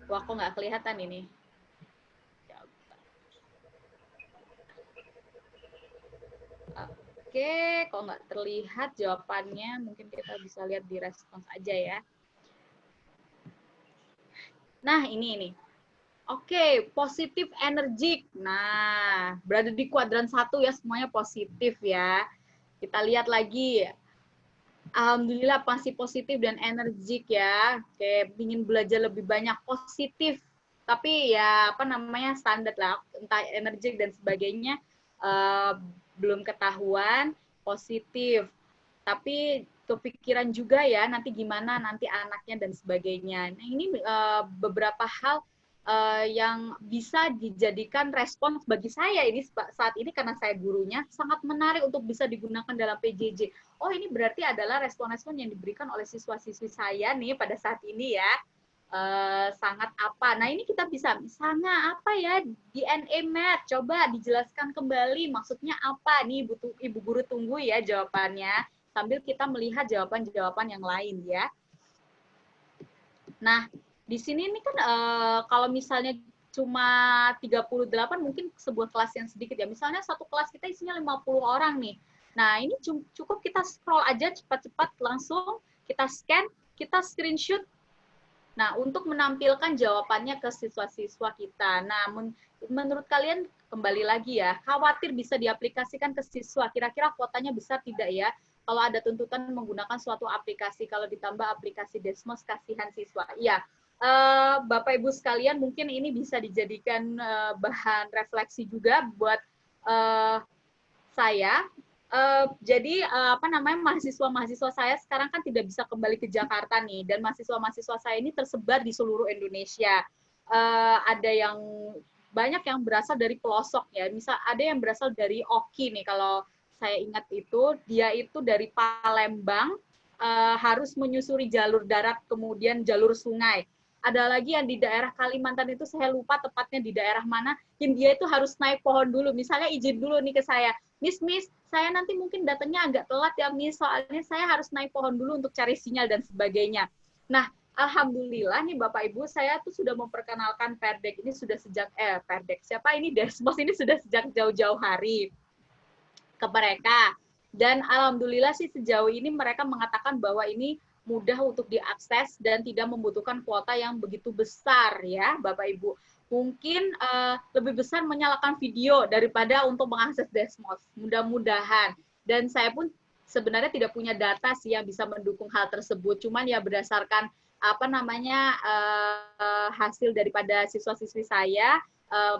Wah, kok nggak kelihatan ini? Oke, kok nggak terlihat jawabannya, mungkin kita bisa lihat di respons aja ya. Nah, ini. Oke, positif energik. Nah, berada di kuadran 1 ya, semuanya positif ya. Kita lihat lagi. Alhamdulillah masih positif dan energik ya. Oke, ingin belajar lebih banyak, positif. Tapi ya standar lah, entah energik dan sebagainya belum ketahuan, positif. Tapi kepikiran juga ya nanti gimana nanti anaknya dan sebagainya. Nah, ini beberapa hal yang bisa dijadikan respons bagi saya ini saat ini karena saya gurunya sangat menarik untuk bisa digunakan dalam PJJ. Oh, ini berarti adalah respon-respon yang diberikan oleh siswa-siswi saya nih pada saat ini ya. Sangat apa? Nah, ini kita bisa misalnya apa ya, DNA Math, coba dijelaskan kembali maksudnya apa nih, Ibu Guru tunggu ya jawabannya sambil kita melihat jawaban-jawaban yang lain ya. Nah, di sini ini kan kalau misalnya cuma 38 mungkin sebuah kelas yang sedikit ya. Misalnya satu kelas kita isinya 50 orang nih. Nah, ini cukup kita scroll aja cepat-cepat langsung, kita scan, kita screenshot. Nah, untuk menampilkan jawabannya ke siswa-siswa kita. Nah, menurut kalian kembali lagi ya, khawatir bisa diaplikasikan ke siswa. Kira-kira kuotanya besar tidak ya? Kalau ada tuntutan menggunakan suatu aplikasi, kalau ditambah aplikasi Desmos, kasihan siswa. Iya, Bapak Ibu sekalian, mungkin ini bisa dijadikan bahan refleksi juga buat saya. Jadi mahasiswa-mahasiswa saya sekarang kan tidak bisa kembali ke Jakarta nih, dan mahasiswa-mahasiswa saya ini tersebar di seluruh Indonesia. Ada yang banyak yang berasal dari pelosok ya, misal ada yang berasal dari Oki nih, kalau saya ingat itu, dia itu dari Palembang, harus menyusuri jalur darat, kemudian jalur sungai. Ada lagi yang di daerah Kalimantan itu, saya lupa tepatnya di daerah mana, yang dia itu harus naik pohon dulu. Misalnya izin dulu nih ke saya, Miss, saya nanti mungkin datangnya agak telat ya, Miss, soalnya saya harus naik pohon dulu untuk cari sinyal dan sebagainya. Nah, alhamdulillah nih Bapak Ibu, saya tuh sudah memperkenalkan Perdek ini sudah sejak Desmos ini sudah sejak jauh-jauh hari ke mereka. Dan alhamdulillah sih sejauh ini mereka mengatakan bahwa ini mudah untuk diakses dan tidak membutuhkan kuota yang begitu besar ya Bapak Ibu. Mungkin lebih besar menyalakan video daripada untuk mengakses Desmos. Mudah-mudahan. Dan saya pun sebenarnya tidak punya data sih yang bisa mendukung hal tersebut. Cuman ya berdasarkan hasil daripada siswa-siswi saya,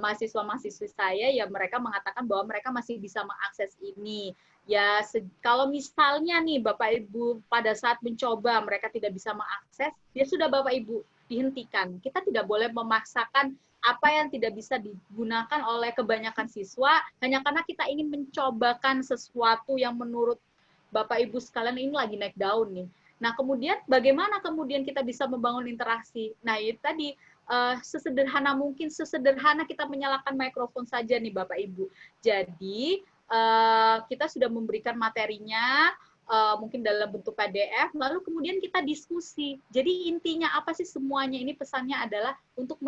mahasiswa-mahasiswi saya, ya mereka mengatakan bahwa mereka masih bisa mengakses ini. Ya, kalau misalnya nih Bapak Ibu pada saat mencoba mereka tidak bisa mengakses, ya sudah Bapak Ibu dihentikan. Kita tidak boleh memaksakan apa yang tidak bisa digunakan oleh kebanyakan siswa hanya karena kita ingin mencobakan sesuatu yang menurut Bapak Ibu sekalian ini lagi naik daun nih. Nah, kemudian bagaimana kemudian kita bisa membangun interaksi? Nah, itu tadi sesederhana mungkin, sesederhana kita menyalakan mikrofon saja nih Bapak Ibu. Jadi kita sudah memberikan materinya, mungkin dalam bentuk PDF, lalu kemudian kita diskusi. Jadi intinya apa sih semuanya ini, pesannya adalah untuk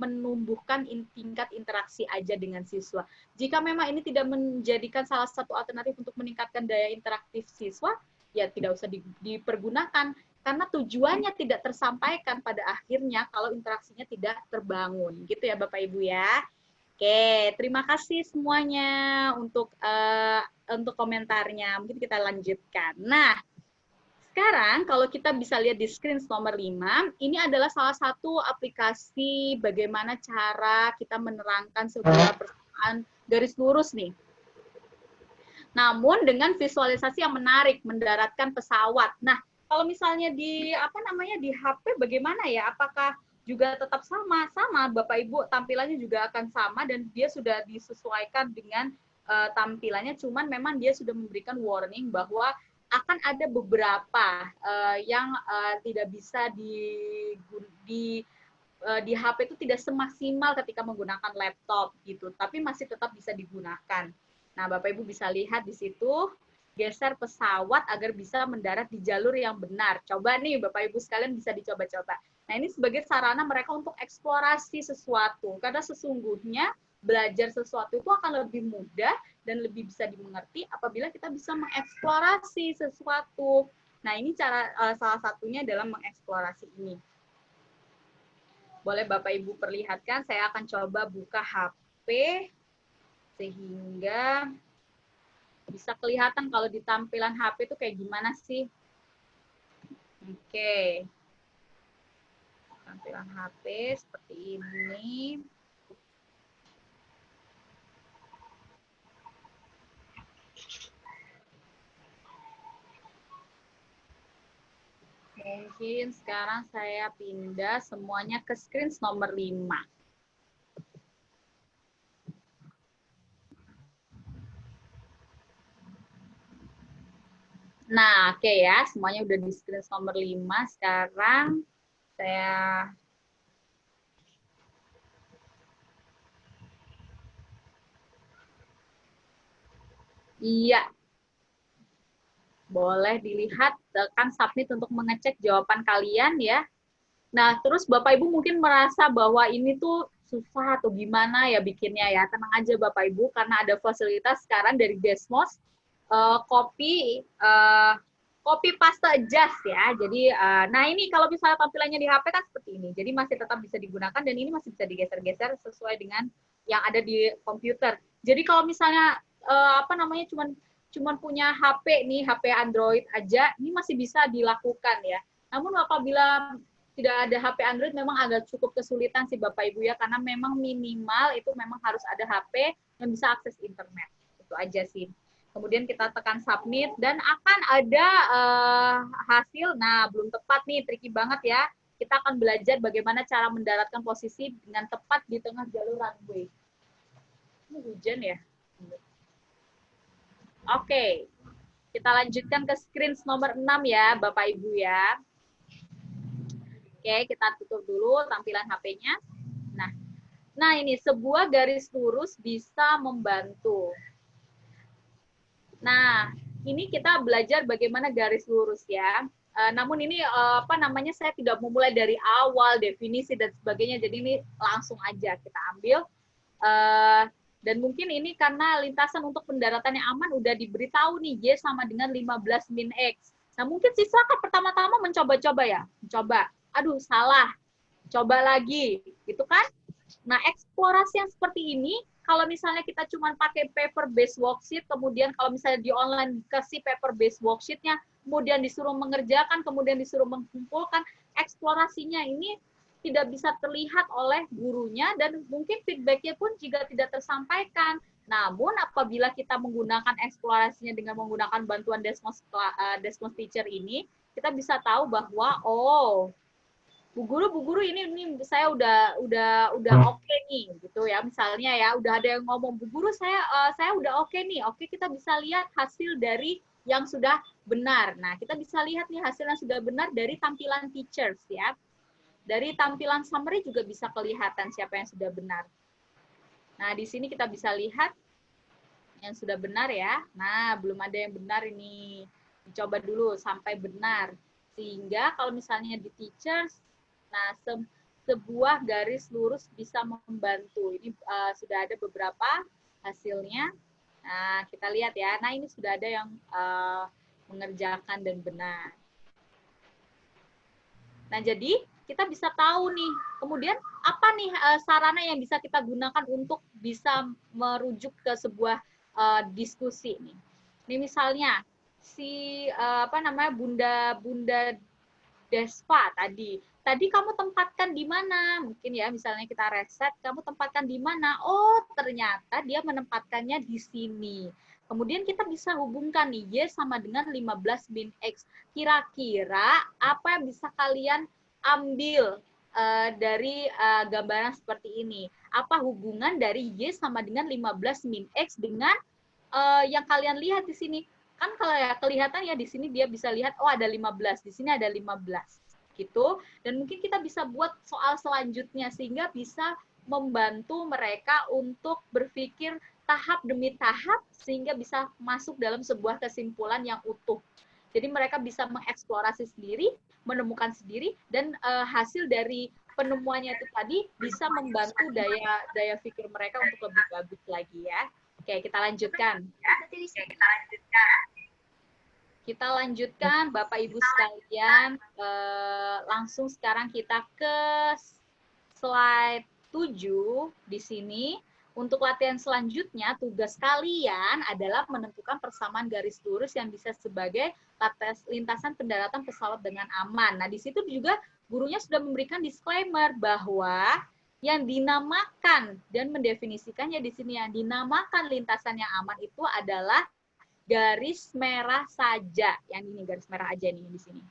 menumbuhkan tingkat interaksi aja dengan siswa. Jika memang ini tidak menjadikan salah satu alternatif untuk meningkatkan daya interaktif siswa, ya tidak usah dipergunakan, karena tujuannya tidak tersampaikan pada akhirnya kalau interaksinya tidak terbangun. Gitu ya Bapak Ibu ya. Oke, terima kasih semuanya untuk komentarnya. Mungkin kita lanjutkan. Nah, sekarang kalau kita bisa lihat di screen nomor 5, ini adalah salah satu aplikasi bagaimana cara kita menerangkan sebuah persamaan garis lurus nih. Namun dengan visualisasi yang menarik, mendaratkan pesawat. Nah, kalau misalnya di di HP bagaimana ya? Apakah juga tetap sama Bapak Ibu, tampilannya juga akan sama dan dia sudah disesuaikan dengan tampilannya, cuman memang dia sudah memberikan warning bahwa akan ada beberapa yang tidak bisa di HP itu tidak semaksimal ketika menggunakan laptop gitu, tapi masih tetap bisa digunakan. Nah, Bapak Ibu bisa lihat di situ, geser pesawat agar bisa mendarat di jalur yang benar. Coba nih Bapak Ibu sekalian bisa dicoba-coba. Nah, ini sebagai sarana mereka untuk eksplorasi sesuatu. Karena sesungguhnya belajar sesuatu itu akan lebih mudah dan lebih bisa dimengerti apabila kita bisa mengeksplorasi sesuatu. Nah, ini cara salah satunya dalam mengeksplorasi ini. Boleh Bapak Ibu perlihatkan, saya akan coba buka HP sehingga bisa kelihatan kalau di tampilan HP itu kayak gimana sih. Oke. Tampilan HP seperti ini. Mungkin sekarang saya pindah semuanya ke screen nomor 5. Nah, oke ya, semuanya udah di screen nomor 5. Sekarang saya boleh dilihat, tekan submit untuk mengecek jawaban kalian ya. Nah, terus Bapak Ibu mungkin merasa bahwa ini tuh susah atau gimana ya bikinnya ya. Tenang aja Bapak Ibu, karena ada fasilitas sekarang dari Desmos, copy paste adjust ya. Jadi, nah ini kalau misalnya tampilannya di HP kan seperti ini. Jadi masih tetap bisa digunakan dan ini masih bisa digeser-geser sesuai dengan yang ada di komputer. Jadi kalau misalnya cuman punya HP nih, HP Android aja, ini masih bisa dilakukan ya. Namun apabila tidak ada HP Android memang agak cukup kesulitan sih Bapak Ibu ya, karena memang minimal itu memang harus ada HP yang bisa akses internet. Itu aja sih. Kemudian kita tekan submit dan akan ada hasil. Nah, belum tepat nih, tricky banget ya. Kita akan belajar bagaimana cara mendaratkan posisi dengan tepat di tengah jalur runway. Ini hujan ya? Oke. Kita lanjutkan ke screen nomor 6 ya, Bapak Ibu ya. Oke, kita tutup dulu tampilan HP-nya. Nah, ini sebuah garis lurus bisa membantu. Nah, ini kita belajar bagaimana garis lurus ya. Namun ini saya tidak memulai dari awal definisi dan sebagainya. Jadi ini langsung aja kita ambil. Dan mungkin ini karena lintasan untuk pendaratan yang aman udah diberitahu nih, Y sama dengan 15 min X. Nah, mungkin siswa kan pertama-tama mencoba-coba ya. Mencoba, aduh salah, coba lagi, gitu kan? Nah, eksplorasi yang seperti ini, kalau misalnya kita cuma pakai paper-based worksheet, kemudian kalau misalnya di online kasih paper-based worksheet-nya, kemudian disuruh mengerjakan, kemudian disuruh mengumpulkan, eksplorasinya ini tidak bisa terlihat oleh gurunya, dan mungkin feedback-nya pun juga tidak tersampaikan. Namun apabila kita menggunakan eksplorasinya dengan menggunakan bantuan Desmos Teacher ini, kita bisa tahu bahwa Bu guru ini saya udah oke nih gitu ya, misalnya ya udah ada yang ngomong Bu guru saya udah oke nih. Oke, kita bisa lihat hasil dari yang sudah benar. Nah, kita bisa lihat nih hasil yang sudah benar dari tampilan teachers ya. Dari tampilan summary juga bisa kelihatan siapa yang sudah benar. Nah, di sini kita bisa lihat yang sudah benar ya. Nah, belum ada yang benar ini. Dicoba dulu sampai benar. Sehingga kalau misalnya di teachers, nah, sebuah garis lurus bisa membantu. Ini sudah ada beberapa hasilnya. Nah, kita lihat ya. Nah, ini sudah ada yang mengerjakan dan benar. Nah, jadi kita bisa tahu nih, kemudian apa nih sarana yang bisa kita gunakan untuk bisa merujuk ke sebuah diskusi nih. Ini misalnya si Bunda Despa tadi kamu tempatkan di mana? Mungkin ya, misalnya kita reset, kamu tempatkan di mana? Oh, ternyata dia menempatkannya di sini. Kemudian kita bisa hubungkan nih, Y sama dengan 15 min X. Kira-kira apa yang bisa kalian ambil dari gambaran seperti ini? Apa hubungan dari Y sama dengan 15 min X dengan yang kalian lihat di sini? Kan kalau ya kelihatan ya di sini dia bisa lihat, oh ada 15, di sini ada 15. Gitu. Dan mungkin kita bisa buat soal selanjutnya sehingga bisa membantu mereka untuk berpikir tahap demi tahap sehingga bisa masuk dalam sebuah kesimpulan yang utuh. Jadi mereka bisa mengeksplorasi sendiri, menemukan sendiri, dan hasil dari penemuannya itu tadi bisa membantu daya pikir mereka untuk lebih bagus lagi ya. Oke, kita lanjutkan. Kita lanjutkan, Bapak Ibu sekalian. Langsung sekarang kita ke slide 7 di sini. Untuk latihan selanjutnya, tugas kalian adalah menentukan persamaan garis lurus yang bisa sebagai lintasan pendaratan pesawat dengan aman. Nah, di situ juga gurunya sudah memberikan disclaimer bahwa yang dinamakan dan mendefinisikannya di sini, yang dinamakan lintasan yang aman itu adalah garis merah saja. Yang ini garis merah aja nih di sini.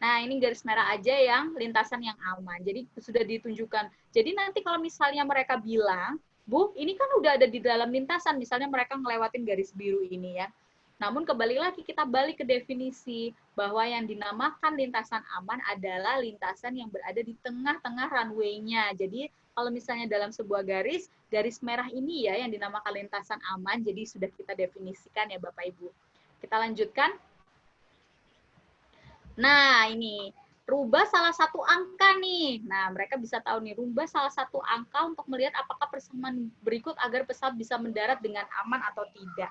Nah, ini garis merah aja yang lintasan yang aman. Jadi sudah ditunjukkan. Jadi nanti kalau misalnya mereka bilang, Bu, ini kan udah ada di dalam lintasan. Misalnya mereka ngelewatin garis biru ini ya. Namun kembali lagi kita balik ke definisi bahwa yang dinamakan lintasan aman adalah lintasan yang berada di tengah-tengah runway-nya. Jadi kalau misalnya dalam sebuah garis merah ini ya yang dinamakan lintasan aman, jadi sudah kita definisikan ya Bapak Ibu. Kita lanjutkan. Nah, ini rubah salah satu angka nih. Nah, mereka bisa tahu nih, rubah salah satu angka untuk melihat apakah persamaan berikut agar pesawat bisa mendarat dengan aman atau tidak.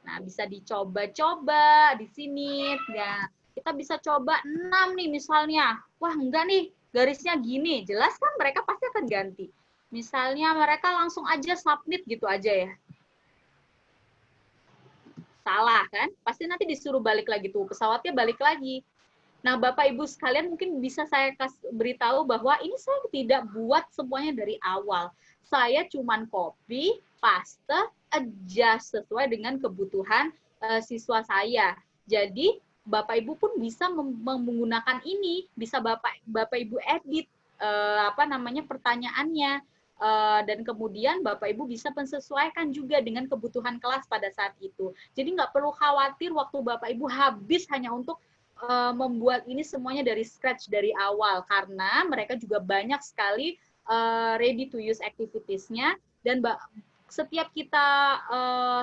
Nah, bisa dicoba-coba di sini. Nah, kita bisa coba 6 nih misalnya. Wah, enggak nih, garisnya gini. Jelas kan mereka pasti akan ganti. Misalnya mereka langsung aja submit gitu aja ya. Salah kan? Pasti nanti disuruh balik lagi tuh, pesawatnya balik lagi. Nah, Bapak Ibu sekalian mungkin bisa saya beritahu bahwa ini saya tidak buat semuanya dari awal. Saya cuman copy, paste, adjust sesuai dengan kebutuhan siswa saya. Jadi, Bapak Ibu pun bisa menggunakan ini, bisa Bapak Ibu edit pertanyaannya. Dan kemudian Bapak Ibu bisa menyesuaikan juga dengan kebutuhan kelas pada saat itu. Jadi nggak perlu khawatir waktu Bapak Ibu habis hanya untuk membuat ini semuanya dari scratch dari awal, karena mereka juga banyak sekali ready to use activities-nya, dan setiap kita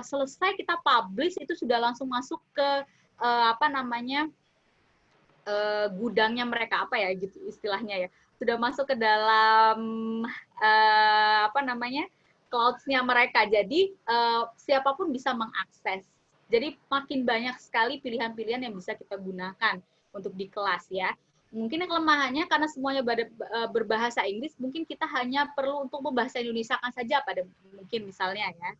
selesai kita publish itu sudah langsung masuk ke gudangnya mereka, apa ya gitu istilahnya ya, sudah masuk ke dalam clouds-nya mereka. Jadi siapapun bisa mengakses. Jadi makin banyak sekali pilihan-pilihan yang bisa kita gunakan untuk di kelas ya. Mungkin yang kelemahannya karena semuanya berbahasa Inggris, mungkin kita hanya perlu untuk membahasa Indonesiakan saja pada mungkin misalnya ya.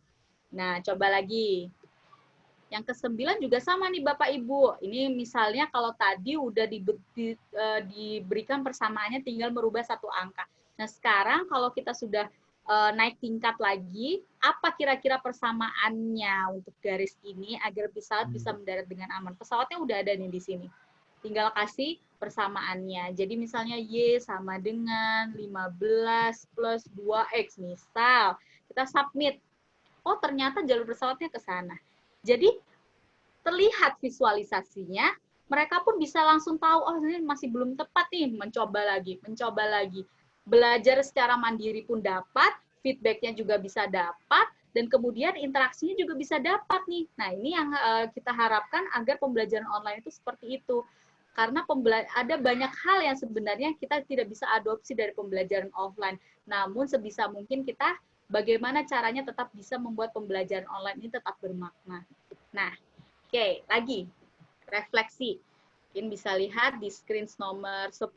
Nah, coba lagi. Yang ke-9 juga sama nih Bapak Ibu. Ini misalnya kalau tadi udah diberikan persamaannya tinggal merubah satu angka. Nah, sekarang kalau kita sudah naik tingkat lagi, apa kira-kira persamaannya untuk garis ini agar pesawat bisa mendarat dengan aman. Pesawatnya udah ada nih di sini. Tinggal kasih persamaannya. Jadi misalnya Y sama dengan 15 plus 2X. Misal, kita submit. Oh, ternyata jalur pesawatnya ke sana. Jadi, terlihat visualisasinya, mereka pun bisa langsung tahu, oh ini masih belum tepat nih, mencoba lagi. Belajar secara mandiri pun dapat, feedback-nya juga bisa dapat, dan kemudian interaksinya juga bisa dapat nih. Nah, ini yang kita harapkan agar pembelajaran online itu seperti itu. Karena ada banyak hal yang sebenarnya kita tidak bisa adopsi dari pembelajaran offline. Namun sebisa mungkin kita bagaimana caranya tetap bisa membuat pembelajaran online ini tetap bermakna. Nah, oke, lagi refleksi. Mungkin bisa lihat di screen nomor 10.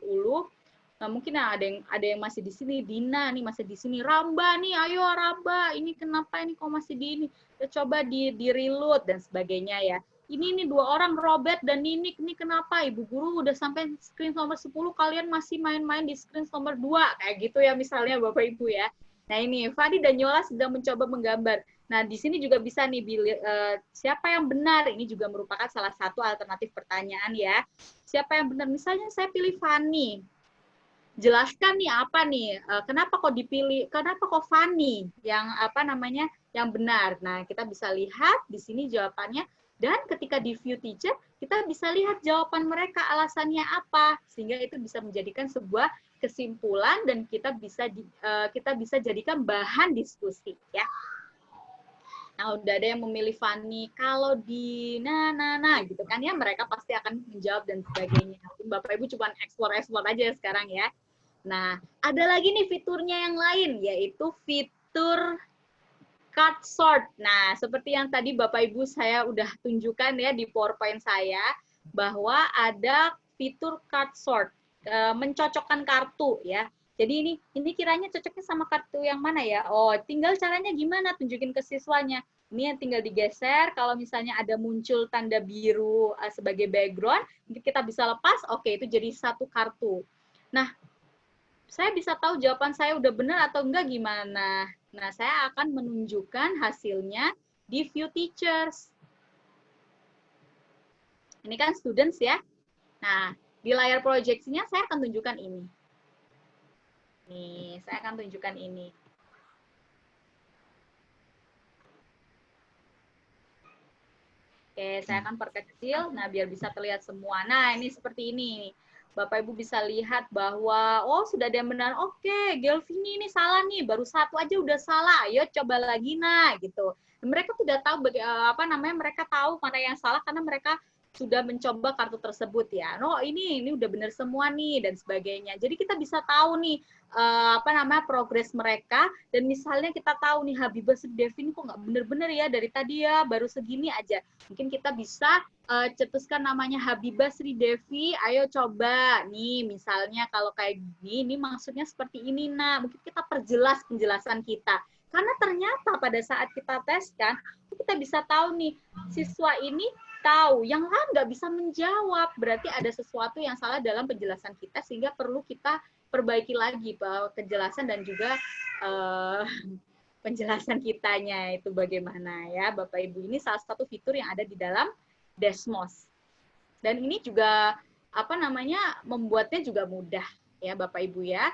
Nah, mungkin ada yang masih di sini, Dina nih masih di sini, Ramba nih, ayo Ramba, ini kenapa ini kok masih di ini? Kita coba di reload dan sebagainya ya. Ini 2 orang, Robert dan Ninik, ini kenapa? Ibu guru udah sampai screen nomor 10, kalian masih main-main di screen nomor 2, kayak gitu ya misalnya Bapak Ibu ya. Nah ini, Fadi dan Yola sedang mencoba menggambar. Nah di sini juga bisa nih, siapa yang benar, ini juga merupakan salah satu alternatif pertanyaan ya. Siapa yang benar? Misalnya saya pilih Fani. Jelaskan nih apa nih, kenapa kok dipilih, kenapa kok Fani yang yang benar. Nah, kita bisa lihat di sini jawabannya, dan ketika di view teacher, kita bisa lihat jawaban mereka, alasannya apa, sehingga itu bisa menjadikan sebuah kesimpulan dan kita bisa jadikan bahan diskusi ya. Nah, udah ada yang memilih Fani, kalau di gitu kan ya, mereka pasti akan menjawab dan sebagainya. Bapak Ibu cuma explore aja sekarang ya. Nah, ada lagi nih fiturnya yang lain, yaitu fitur card sort. Nah, seperti yang tadi Bapak Ibu saya udah tunjukkan ya di PowerPoint saya, bahwa ada fitur card sort, mencocokkan kartu ya. Jadi ini kiranya cocoknya sama kartu yang mana ya? Oh, tinggal caranya gimana? Tunjukin ke siswanya. Ini yang tinggal digeser, kalau misalnya ada muncul tanda biru sebagai background, kita bisa lepas, oke, itu jadi satu kartu. Nah, saya bisa tahu jawaban saya udah benar atau enggak gimana. Nah, saya akan menunjukkan hasilnya di view teachers. Ini kan students ya. Nah, di layar proyeksinya saya akan tunjukkan ini. Nih, saya akan tunjukkan ini. Oke, saya akan perkecil, nah biar bisa terlihat semua. Nah, ini seperti ini. Bapak Ibu bisa lihat bahwa, oh sudah ada yang benar, oke, Gelvini ini salah nih, baru satu aja udah salah, ayo coba lagi nah, gitu. Mereka sudah tahu, mereka tahu mana yang salah karena mereka sudah mencoba kartu tersebut ya. No, ini udah benar semua nih dan sebagainya. Jadi kita bisa tahu nih progres mereka, dan misalnya kita tahu nih Habibah Devi ini kok nggak bener-bener ya dari tadi ya baru segini aja. Mungkin kita bisa cetuskan namanya Habibah Sri Devi, ayo coba nih misalnya kalau kayak gini, ini maksudnya seperti ini. Nah, mungkin kita perjelas penjelasan kita. Karena ternyata pada saat kita teskan, kita bisa tahu nih siswa ini tahu, yang lain nggak bisa menjawab. Berarti ada sesuatu yang salah dalam penjelasan kita sehingga perlu kita perbaiki lagi kejelasan dan juga penjelasan kitanya itu bagaimana ya Bapak Ibu. Ini salah satu fitur yang ada di dalam Desmos. Dan ini juga membuatnya juga mudah ya Bapak Ibu ya.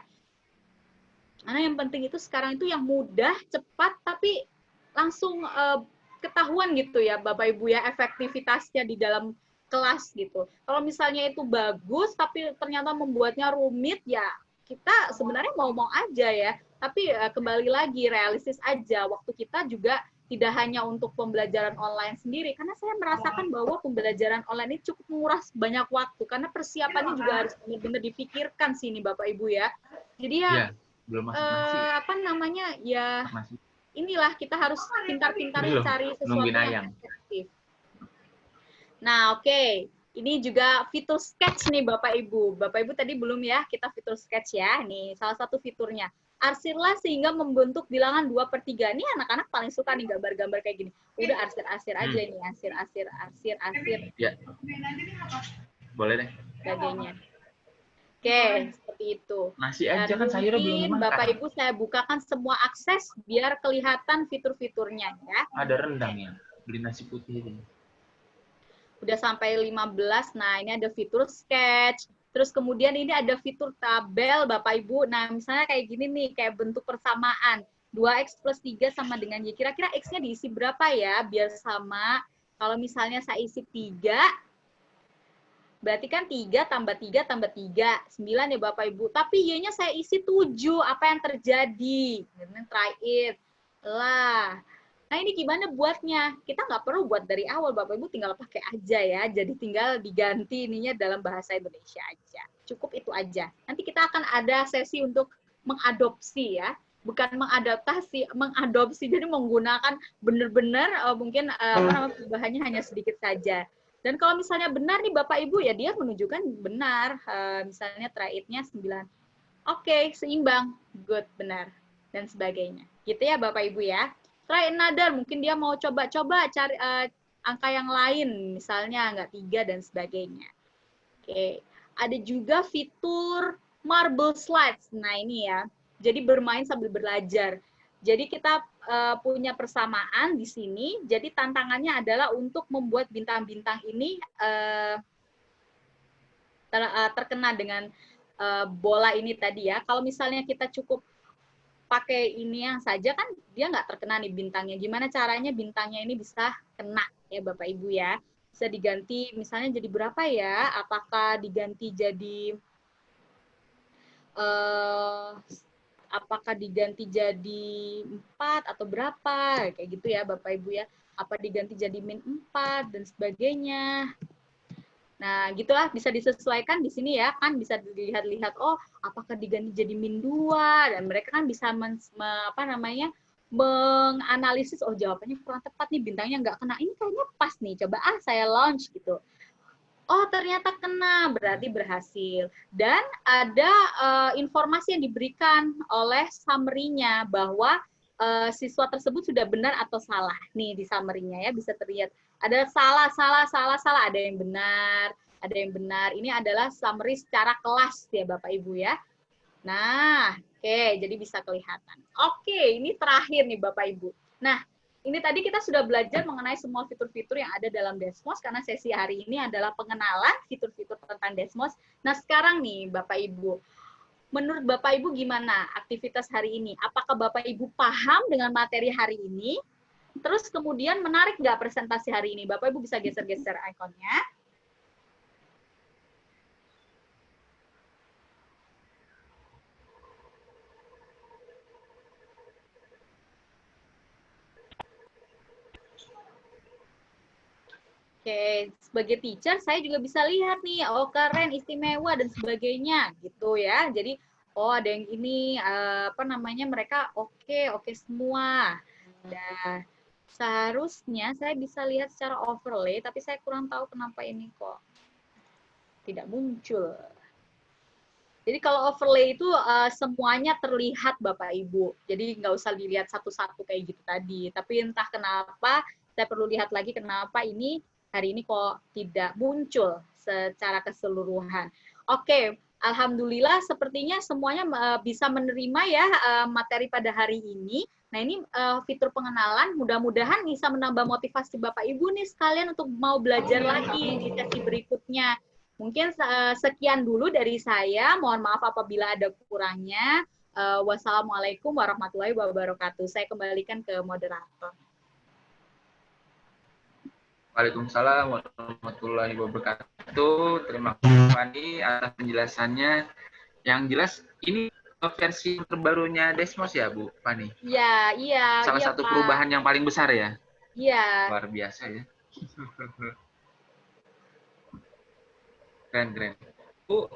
Karena yang penting itu sekarang itu yang mudah, cepat, tapi langsung ketahuan gitu ya Bapak Ibu ya, efektivitasnya di dalam kelas gitu. Kalau misalnya itu bagus tapi ternyata membuatnya rumit ya, kita sebenarnya mau-mau aja ya. Tapi kembali lagi realistis aja, waktu kita juga tidak hanya untuk pembelajaran online sendiri, karena saya merasakan bahwa pembelajaran online ini cukup menguras banyak waktu, karena persiapannya juga harus benar-benar dipikirkan sini Bapak Ibu ya. Jadi ya, belum inilah kita harus pintar-pintar cari sesuatu yang efektif. Nah, oke. Ini juga fitur sketch nih Bapak Ibu. Bapak Ibu tadi belum ya, kita fitur sketch ya. Nih, salah satu fiturnya. Arsirlah sehingga membentuk bilangan 2/3. Ini anak-anak paling suka nih gambar-gambar kayak gini. Udah arsir-arsir aja nih, arsir. Ya. Boleh deh. Sebagainya. Oke, seperti itu. Nasi Dan aja kan sayurnya belum mungkin dimakan. Bapak Ibu saya bukakan semua akses biar kelihatan fitur-fiturnya ya. Ada rendang ya, beli nasi putih ini. Udah sampai 15. Nah, ini ada fitur sketch. Terus kemudian ini ada fitur tabel Bapak Ibu. Nah, misalnya kayak gini nih, kayak bentuk persamaan. 2X plus 3 sama dengan Y. Kira-kira X-nya diisi berapa ya biar sama? Kalau misalnya saya isi 3, berarti kan 3 tambah 3 tambah 3, 9 ya Bapak Ibu. Tapi Y-nya saya isi 7, apa yang terjadi? Try it. Lah. Nah ini gimana buatnya? Kita nggak perlu buat dari awal, Bapak Ibu tinggal pakai aja ya. Jadi tinggal diganti ininya dalam bahasa Indonesia aja. Cukup itu aja. Nanti kita akan ada sesi untuk mengadopsi ya. Bukan mengadaptasi, mengadopsi. Jadi menggunakan benar-benar mungkin perubahannya hanya sedikit saja. Dan kalau misalnya benar nih Bapak Ibu, ya dia menunjukkan benar. Misalnya try it-nya 9. Oke, seimbang. Good, benar. Dan sebagainya. Gitu ya Bapak Ibu ya. Try another, mungkin dia mau coba-coba cari angka yang lain. Misalnya nggak 3 dan sebagainya. Oke, ada juga fitur marble slides. Nah ini ya, jadi bermain sambil belajar. Jadi kita punya persamaan di sini. Jadi tantangannya adalah untuk membuat bintang-bintang ini terkena dengan bola ini tadi ya. Kalau misalnya kita cukup pakai ini yang saja kan dia nggak terkena nih bintangnya. Gimana caranya bintangnya ini bisa kena ya Bapak Ibu ya. Bisa diganti misalnya jadi berapa ya? Apakah diganti jadi apakah diganti jadi 4 atau berapa? Kayak gitu ya Bapak Ibu ya. Apa diganti jadi -4 dan sebagainya. Nah, gitulah bisa disesuaikan di sini ya, kan bisa dilihat-lihat oh, apakah diganti jadi -2 dan mereka kan bisa menganalisis oh jawabannya kurang tepat nih bintangnya nggak kena. Ini kayaknya pas nih. Coba saya launch gitu. Oh, ternyata kena, berarti berhasil. Dan ada informasi yang diberikan oleh summary-nya bahwa siswa tersebut sudah benar atau salah. Nih di summary-nya ya bisa terlihat ada salah, ada yang benar, ada yang benar. Ini adalah summary secara kelas ya Bapak Ibu ya. Nah, oke, jadi bisa kelihatan. Oke, ini terakhir nih Bapak Ibu. Nah, ini tadi kita sudah belajar mengenai semua fitur-fitur yang ada dalam Desmos, karena sesi hari ini adalah pengenalan fitur-fitur tentang Desmos. Nah, sekarang nih Bapak Ibu, menurut Bapak Ibu gimana aktivitas hari ini? Apakah Bapak Ibu paham dengan materi hari ini? Terus kemudian menarik nggak presentasi hari ini? Bapak Ibu bisa geser-geser ikonnya. Oke, sebagai teacher saya juga bisa lihat nih, oh keren, istimewa dan sebagainya gitu ya. Jadi oh ada yang ini mereka oke semua. Nah, seharusnya saya bisa lihat secara overlay, tapi saya kurang tahu kenapa ini kok tidak muncul. Jadi kalau overlay itu semuanya terlihat Bapak Ibu. Jadi nggak usah dilihat satu-satu kayak gitu tadi. Tapi entah kenapa, saya perlu lihat lagi kenapa ini hari ini kok tidak muncul secara keseluruhan. Oke, alhamdulillah sepertinya semuanya bisa menerima ya materi pada hari ini. Nah ini fitur pengenalan, mudah-mudahan bisa menambah motivasi Bapak Ibu nih sekalian untuk mau belajar lagi di sesi berikutnya. Mungkin sekian dulu dari saya. Mohon maaf apabila ada kurangnya. Wassalamualaikum warahmatullahi wabarakatuh. Saya kembalikan ke moderator. Waalaikumsalam warahmatullahi wabarakatuh. Terima kasih Fani atas penjelasannya. Yang jelas ini versi terbarunya Desmos ya Bu Fani? Iya. Salah satu Pak. perubahan yang paling besar ya? Iya. Luar biasa ya. Keren. Bu,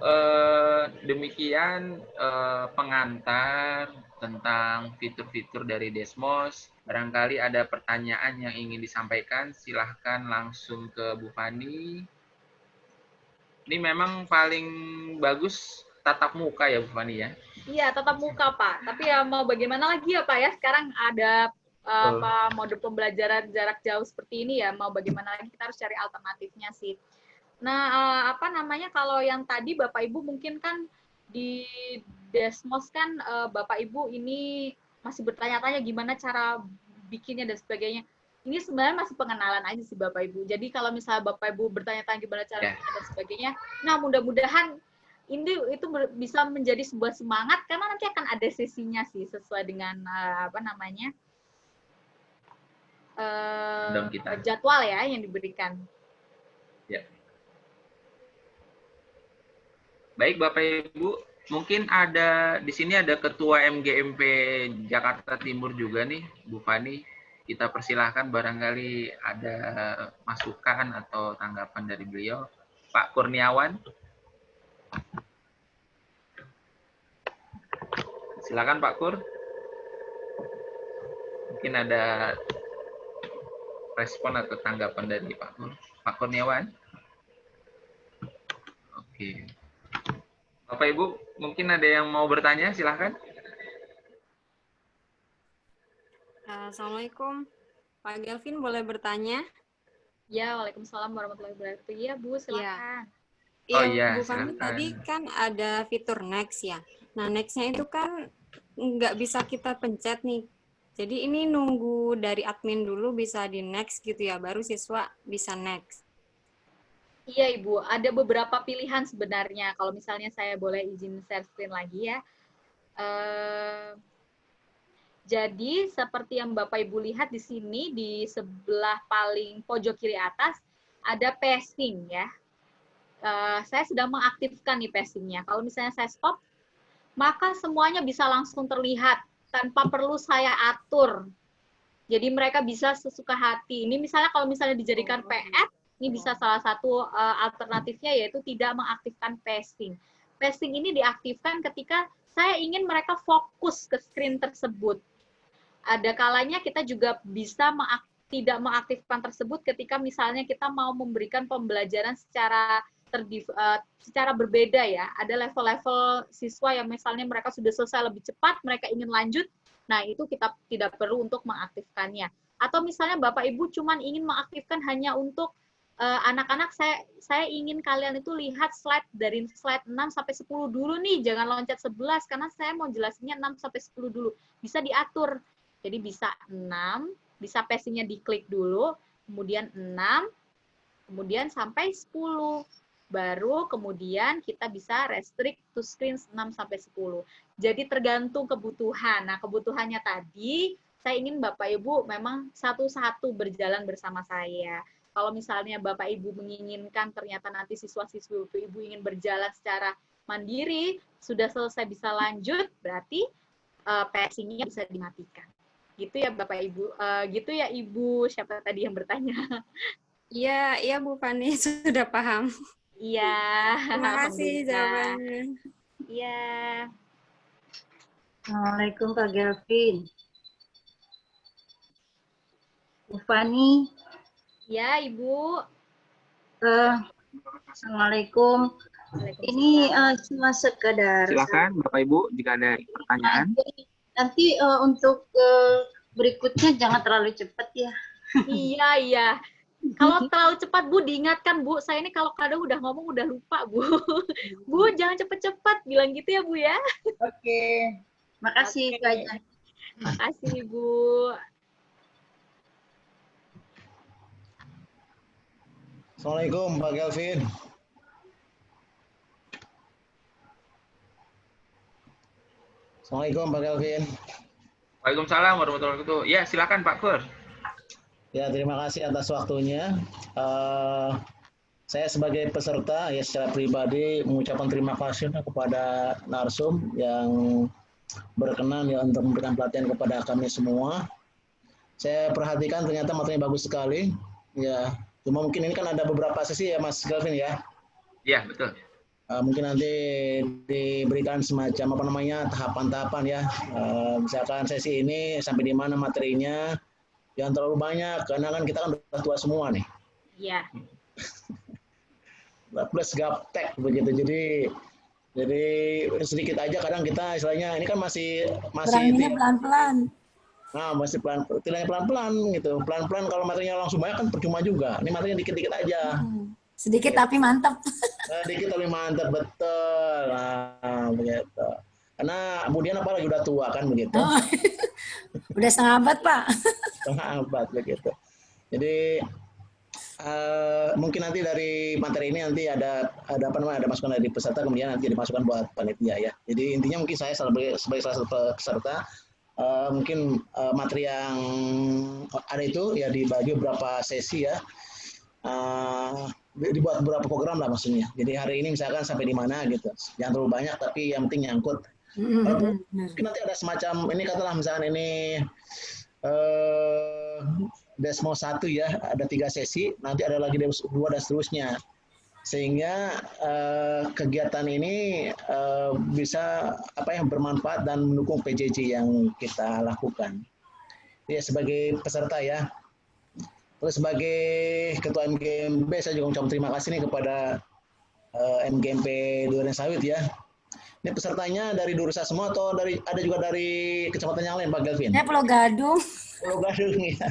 demikian pengantar tentang fitur-fitur dari Desmos. Barangkali ada pertanyaan yang ingin disampaikan, silahkan langsung ke Bu Fani. Ini memang paling bagus tatap muka ya Bu Fani ya? Iya, tatap muka Pak. Tapi ya mau bagaimana lagi ya Pak ya, sekarang ada mode pembelajaran jarak jauh seperti ini ya, mau bagaimana lagi kita harus cari alternatifnya sih. Nah, apa namanya, kalau yang tadi Bapak Ibu mungkin kan di Desmos kan Bapak Ibu ini masih bertanya-tanya gimana cara bikinnya dan sebagainya. Ini sebenarnya masih pengenalan aja sih Bapak Ibu. Jadi kalau misalnya Bapak Ibu bertanya-tanya gimana cara bikinnya dan sebagainya, nah mudah-mudahan ini itu bisa menjadi sebuah semangat karena nanti akan ada sesinya sih sesuai dengan apa namanya jadwal ya yang diberikan. Ya. Baik Bapak Ibu, mungkin ada di sini ada Ketua MGMP Jakarta Timur juga nih, Bu Fani. Kita persilahkan barangkali ada masukan atau tanggapan dari beliau. Pak Kurniawan. Silakan Pak Kur. Mungkin ada respon atau tanggapan dari Pak Kur. Pak Kurniawan. Oke. Bapak Ibu, mungkin ada yang mau bertanya, silahkan. Assalamualaikum. Pak Gelvin boleh bertanya? Ya, waalaikumsalam warahmatullahi wabarakatuh. Iya, Bu, silakan. Iya, Bu Fani, tadi kan ada fitur next ya. Nah, next-nya itu kan nggak bisa kita pencet nih. Jadi ini nunggu dari admin dulu bisa di next gitu ya, baru siswa bisa next. Iya, Ibu. Ada beberapa pilihan sebenarnya. Kalau misalnya saya boleh izin share screen lagi ya. Jadi, seperti yang Bapak Ibu lihat di sini, di sebelah paling pojok kiri atas, ada pacing ya. Saya sedang mengaktifkan nih pacingnya. Kalau misalnya saya stop, maka semuanya bisa langsung terlihat tanpa perlu saya atur. Jadi mereka bisa sesuka hati. Ini misalnya kalau misalnya dijadikan PF, ini bisa salah satu alternatifnya yaitu tidak mengaktifkan pacing. Pacing ini diaktifkan ketika saya ingin mereka fokus ke screen tersebut. Ada kalanya kita juga bisa tidak mengaktifkan tersebut ketika misalnya kita mau memberikan pembelajaran secara berbeda ya. Ada level-level siswa yang misalnya mereka sudah selesai lebih cepat, mereka ingin lanjut, nah itu kita tidak perlu untuk mengaktifkannya. Atau misalnya Bapak Ibu cuma ingin mengaktifkan hanya untuk anak-anak, saya ingin kalian itu lihat slide dari slide 6 sampai 10 dulu nih, jangan loncat 11 karena saya mau jelasinnya 6 sampai 10 dulu. Bisa diatur. Jadi bisa 6, bisa pacing-nya diklik dulu, kemudian 6, kemudian sampai 10. Baru kemudian kita bisa restrict to screen 6 sampai 10. Jadi tergantung kebutuhan. Nah, kebutuhannya tadi saya ingin Bapak Ibu memang satu-satu berjalan bersama saya. Kalau misalnya Bapak Ibu menginginkan ternyata nanti siswa-siswi Bapak Ibu ingin berjalan secara mandiri, sudah selesai bisa lanjut, berarti pacing-nya bisa dimatikan. Gitu ya Bapak Ibu. Gitu ya Ibu, siapa tadi yang bertanya? Iya Bu Fani, sudah paham. Iya. Terima kasih jawabannya. Iya. Assalamualaikum Kak Gelvin. Bu Fani. Ya, Ibu. Assalamualaikum. Ini cuma sekedar. Silakan Bapak Ibu jika ada pertanyaan. Nanti untuk berikutnya jangan terlalu cepat ya. Iya. Kalau terlalu cepat Bu diingatkan Bu, saya ini kalau kadang udah ngomong udah lupa Bu. Bu jangan cepet-cepet bilang gitu ya Bu ya. Oke. Makasih itu aja. Makasih Bu. Assalamualaikum Pak Gelvin. Assalamualaikum Pak Gelvin. Waalaikumsalam warahmatullahi wabarakatuh. Ya, silakan Pak Kur. Ya, terima kasih atas waktunya. Saya sebagai peserta ya secara pribadi mengucapkan terima kasih kepada Narsum yang berkenan ya untuk memberikan pelatihan kepada kami semua. Saya perhatikan ternyata materinya bagus sekali. Ya, cuma mungkin ini kan ada beberapa sesi ya Mas Gelvin ya. Iya, betul. Mungkin nanti diberikan semacam apa namanya tahapan-tahapan ya. Misalkan sesi ini sampai di mana materinya, jangan terlalu banyak karena kan kita kan udah tua semua nih. Iya. Plus gaptek begitu, jadi sedikit aja kadang kita istilahnya ini kan masih pelan-pelan. Nah, masih pelan-pelan gitu. Pelan-pelan kalau materinya langsung banyak kan percuma juga. Ini materinya dikit-dikit aja. Sedikit tapi mantap. Sedikit tapi mantap, betul. Nah, begitu. Karena kemudian apalagi udah tua kan begitu. Oh, udah setengah abad, Pak. Setengah abad begitu. Jadi mungkin nanti dari materi ini nanti ada apa namanya, ada masukan dari peserta, kemudian nanti dimasukkan buat panitia ya. Jadi intinya mungkin saya sebagai salah satu peserta mungkin materi yang ada itu ya dibagi beberapa sesi ya. Dibuat beberapa program lah maksudnya. Jadi hari ini misalkan sampai di mana gitu. Jangan terlalu banyak tapi yang penting nyangkut. Mungkin nanti ada semacam ini katalah misalkan ini Desmo 1 ya, ada 3 sesi, nanti ada lagi Desmo 2 dan seterusnya. Sehingga kegiatan ini bisa bermanfaat dan mendukung PJJ yang kita lakukan. Ya sebagai peserta ya. Terus sebagai ketua MGMP saya juga ucapkan terima kasih nih kepada MGMP Durensawit ya. Ini pesertanya dari Dursa semua atau ada juga dari kecamatan yang lain Pak Galvin? Ya Pulau Gadung. Pulau Gadung ya.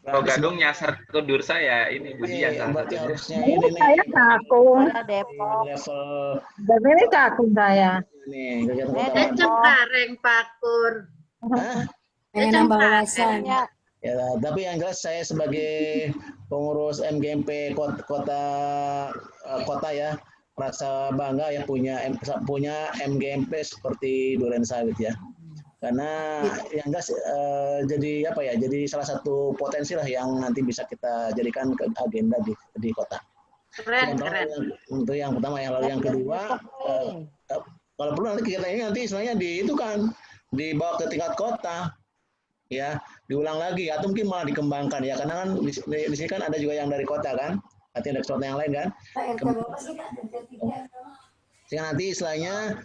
Kalau Gadung nyasar ke Dursa ya ini Budian salah berarti satunya. harusnya ini nih. Saya Cakung. Depok. Level Dan ini Cakung saya. ini kegiatan Saya kota. Cengkareng, Pak Kur. Hah? Pengen nambah wawasan. Ya, tapi yang jelas saya sebagai pengurus MGMP kota ya merasa bangga ya punya MGMP seperti Durensawit ya. Karena yang jelas jadi apa ya? Jadi salah satu potensi lah yang nanti bisa kita jadikan ke agenda di kota. Keren. Untuk yang pertama, yang lalu yang kedua, kalau perlu nanti kegiatan ini nanti istilahnya dibawa ke tingkat kota, ya diulang lagi atau mungkin malah dikembangkan ya karena kan di sini kan ada juga yang dari kota kan, artinya ada kota yang lain kan. Sehingga nanti istilahnya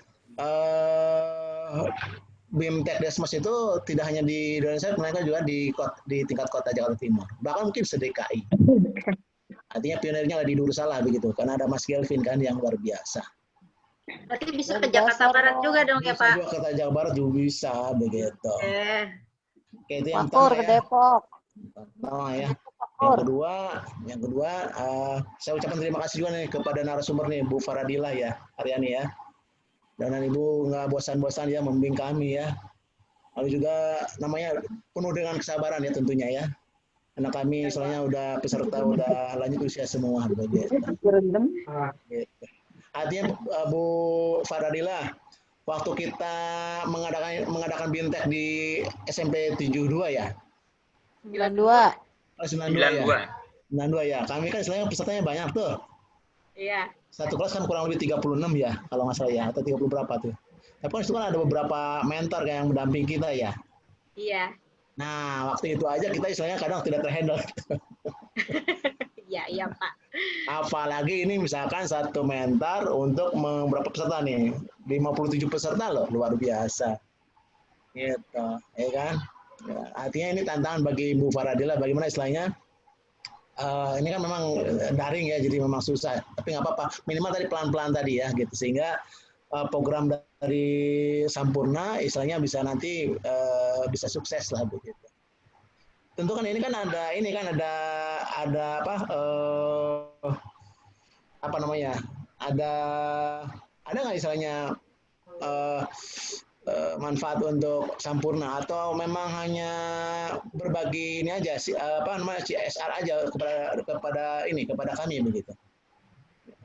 BIMTEK Desmos itu tidak hanya di Indonesia, melainkan juga di tingkat kota Jakarta Timur, bahkan mungkin se-DKI. Artinya pionirnya lah di Dursalah begitu, karena ada Mas Kelvin kan yang luar biasa. Berarti bisa ke Jakarta Barat juga dong ya Pak? Bisa juga ke Jakarta Barat juga bisa begitu. Oke, itu yang Pakur pertama ke ya. Depok. Pertama ya. Yang kedua, saya ucapkan terima kasih juga nih kepada narasumber nih Bu Faradila ya, Aryani ya. Dan Ibu nggak bosan-bosan ya membimbing kami ya. Lalu juga namanya penuh dengan kesabaran ya tentunya ya. Karena kami soalnya udah peserta udah lanjut usia semua begitu. Artinya Bu Faradila, waktu kita mengadakan BIMTEK di SMP 72 ya? 92. Oh, 92 ya? 92 ya. Kami kan istilahnya pesertanya banyak tuh. Iya. Satu kelas kan kurang lebih 36 ya, kalau nggak salah ya, atau 30 berapa tuh. Tapi kan itu kan ada beberapa mentor yang mendamping kita ya. Iya. Nah, waktu itu aja kita istilahnya kadang tidak terhandle. Iya, Pak. Apalagi ini misalkan satu mentor untuk berapa peserta nih? 57 peserta loh, luar biasa. Gitu, ya kan? Ya, artinya ini tantangan bagi Ibu Faradila, bagaimana istilahnya? Ini kan memang daring ya, jadi memang susah. Tapi nggak apa-apa, minimal tadi pelan-pelan tadi ya, gitu. Sehingga program dari Sampurna, istilahnya bisa nanti bisa sukses lah begitu. Tentu kan ini kan ada apa namanya? Ada nggak istilahnya manfaat untuk Sampurna atau memang hanya berbagi ini aja CSR aja kepada kami begitu.